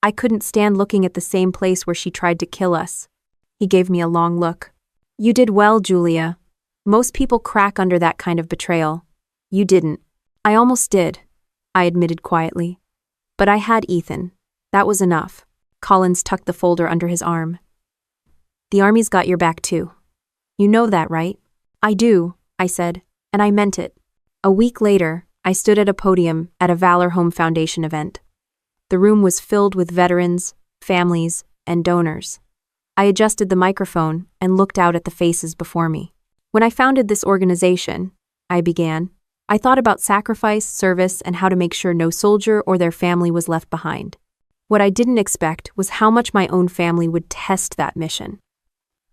"I couldn't stand looking at the same place where she tried to kill us." He gave me a long look. "You did well, Julia. Most people crack under that kind of betrayal. You didn't." "I almost did," I admitted quietly. "But I had Ethan. That was enough." Collins tucked the folder under his arm. "The Army's got your back too. You know that, right?" "I do," I said, and I meant it. A week later, I stood at a podium at a Valor Home Foundation event. The room was filled with veterans, families, and donors. I adjusted the microphone and looked out at the faces before me. "When I founded this organization," I began, "I thought about sacrifice, service, and how to make sure no soldier or their family was left behind. What I didn't expect was how much my own family would test that mission.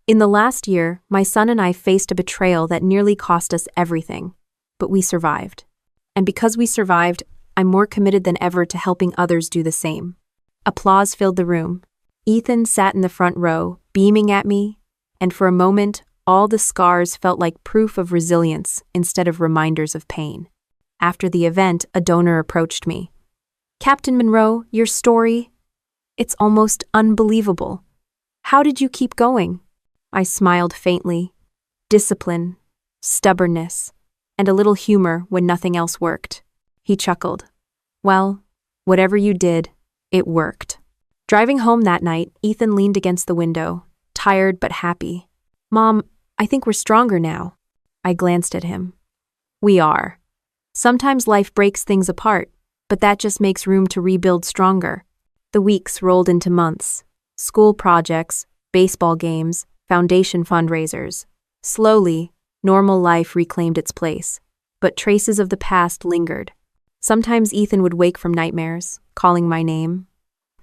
In the last year, my son and I faced a betrayal that nearly cost us everything, but we survived. And because we survived, I'm more committed than ever to helping others do the same." Applause filled the room. Ethan sat in the front row, beaming at me, and for a moment, all the scars felt like proof of resilience instead of reminders of pain. After the event, a donor approached me. "Captain Monroe, your story, it's almost unbelievable. How did you keep going?" I smiled faintly. Discipline, stubbornness, and a little humor when nothing else worked. He chuckled. "Well, whatever you did, it worked." Driving home that night, Ethan leaned against the window, tired but happy. "Mom, I think we're stronger now." I glanced at him. "We are. Sometimes life breaks things apart, but that just makes room to rebuild stronger." The weeks rolled into months. School projects, baseball games, foundation fundraisers. Slowly, normal life reclaimed its place, but traces of the past lingered. Sometimes Ethan would wake from nightmares, calling my name.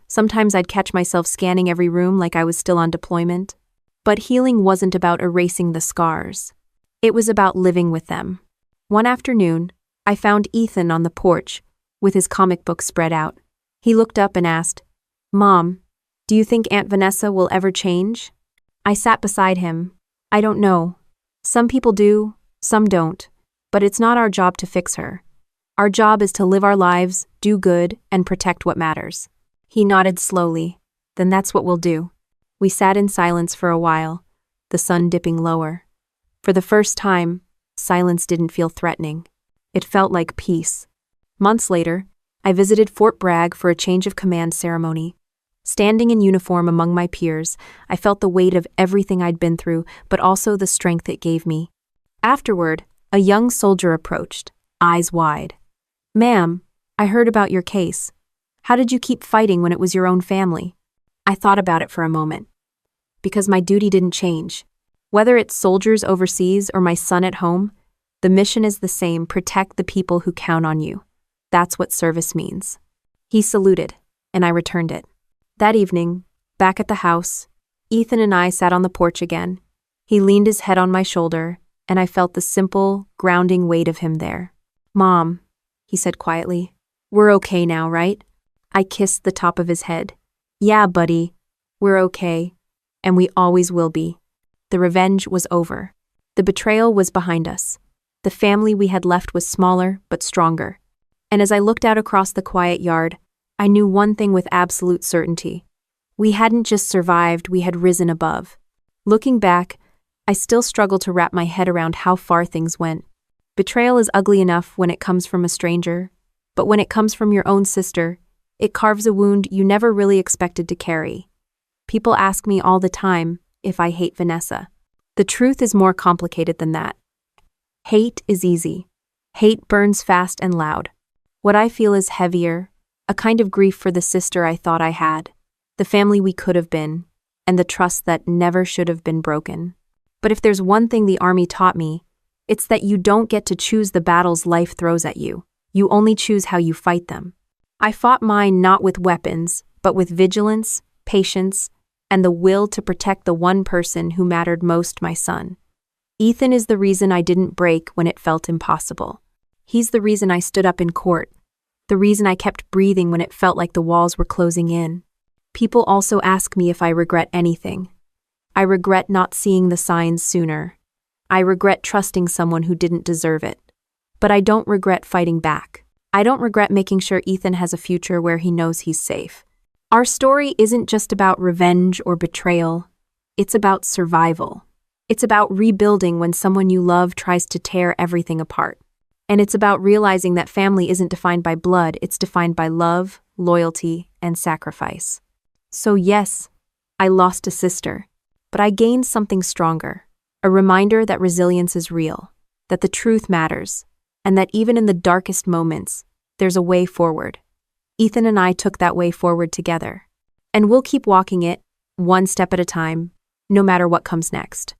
Sometimes I'd catch myself scanning every room like I was still on deployment. But healing wasn't about erasing the scars. It was about living with them. One afternoon, I found Ethan on the porch, with his comic book spread out. He looked up and asked, "Mom, do you think Aunt Vanessa will ever change?" I sat beside him. "I don't know. Some people do, some don't. But it's not our job to fix her. Our job is to live our lives, do good, and protect what matters." He nodded slowly. "Then that's what we'll do." We sat in silence for a while, the sun dipping lower. For the first time, silence didn't feel threatening. It felt like peace. Months later, I visited Fort Bragg for a change of command ceremony. Standing in uniform among my peers, I felt the weight of everything I'd been through, but also the strength it gave me. Afterward, a young soldier approached, eyes wide. "Ma'am, I heard about your case. How did you keep fighting when it was your own family?" I thought about it for a moment. Because my duty didn't change. Whether it's soldiers overseas or my son at home, the mission is the same: protect the people who count on you. That's what service means. He saluted, and I returned it. That evening, back at the house, Ethan and I sat on the porch again. He leaned his head on my shoulder, and I felt the simple, grounding weight of him there. "Mom," he said quietly, "we're okay now, right?" I kissed the top of his head. "Yeah, buddy, we're okay, and we always will be." The revenge was over. The betrayal was behind us. The family we had left was smaller, but stronger. And as I looked out across the quiet yard, I knew one thing with absolute certainty. We hadn't just survived, we had risen above. Looking back, I still struggle to wrap my head around how far things went. Betrayal is ugly enough when it comes from a stranger, but when it comes from your own sister, it carves a wound you never really expected to carry. People ask me all the time if I hate Vanessa. The truth is more complicated than that. Hate is easy. Hate burns fast and loud. What I feel is heavier, a kind of grief for the sister I thought I had, the family we could have been, and the trust that never should have been broken. But if there's one thing the Army taught me, it's that you don't get to choose the battles life throws at you. You only choose how you fight them. I fought mine not with weapons, but with vigilance, patience, and the will to protect the one person who mattered most, my son. Ethan is the reason I didn't break when it felt impossible. He's the reason I stood up in court, the reason I kept breathing when it felt like the walls were closing in. People also ask me if I regret anything. I regret not seeing the signs sooner. I regret trusting someone who didn't deserve it. But I don't regret fighting back. I don't regret making sure Ethan has a future where he knows he's safe. Our story isn't just about revenge or betrayal. It's about survival. It's about rebuilding when someone you love tries to tear everything apart. And it's about realizing that family isn't defined by blood, it's defined by love, loyalty, and sacrifice. So yes, I lost a sister, but I gained something stronger, a reminder that resilience is real, that the truth matters, and that even in the darkest moments, there's a way forward. Ethan and I took that way forward together, and we'll keep walking it, one step at a time, no matter what comes next.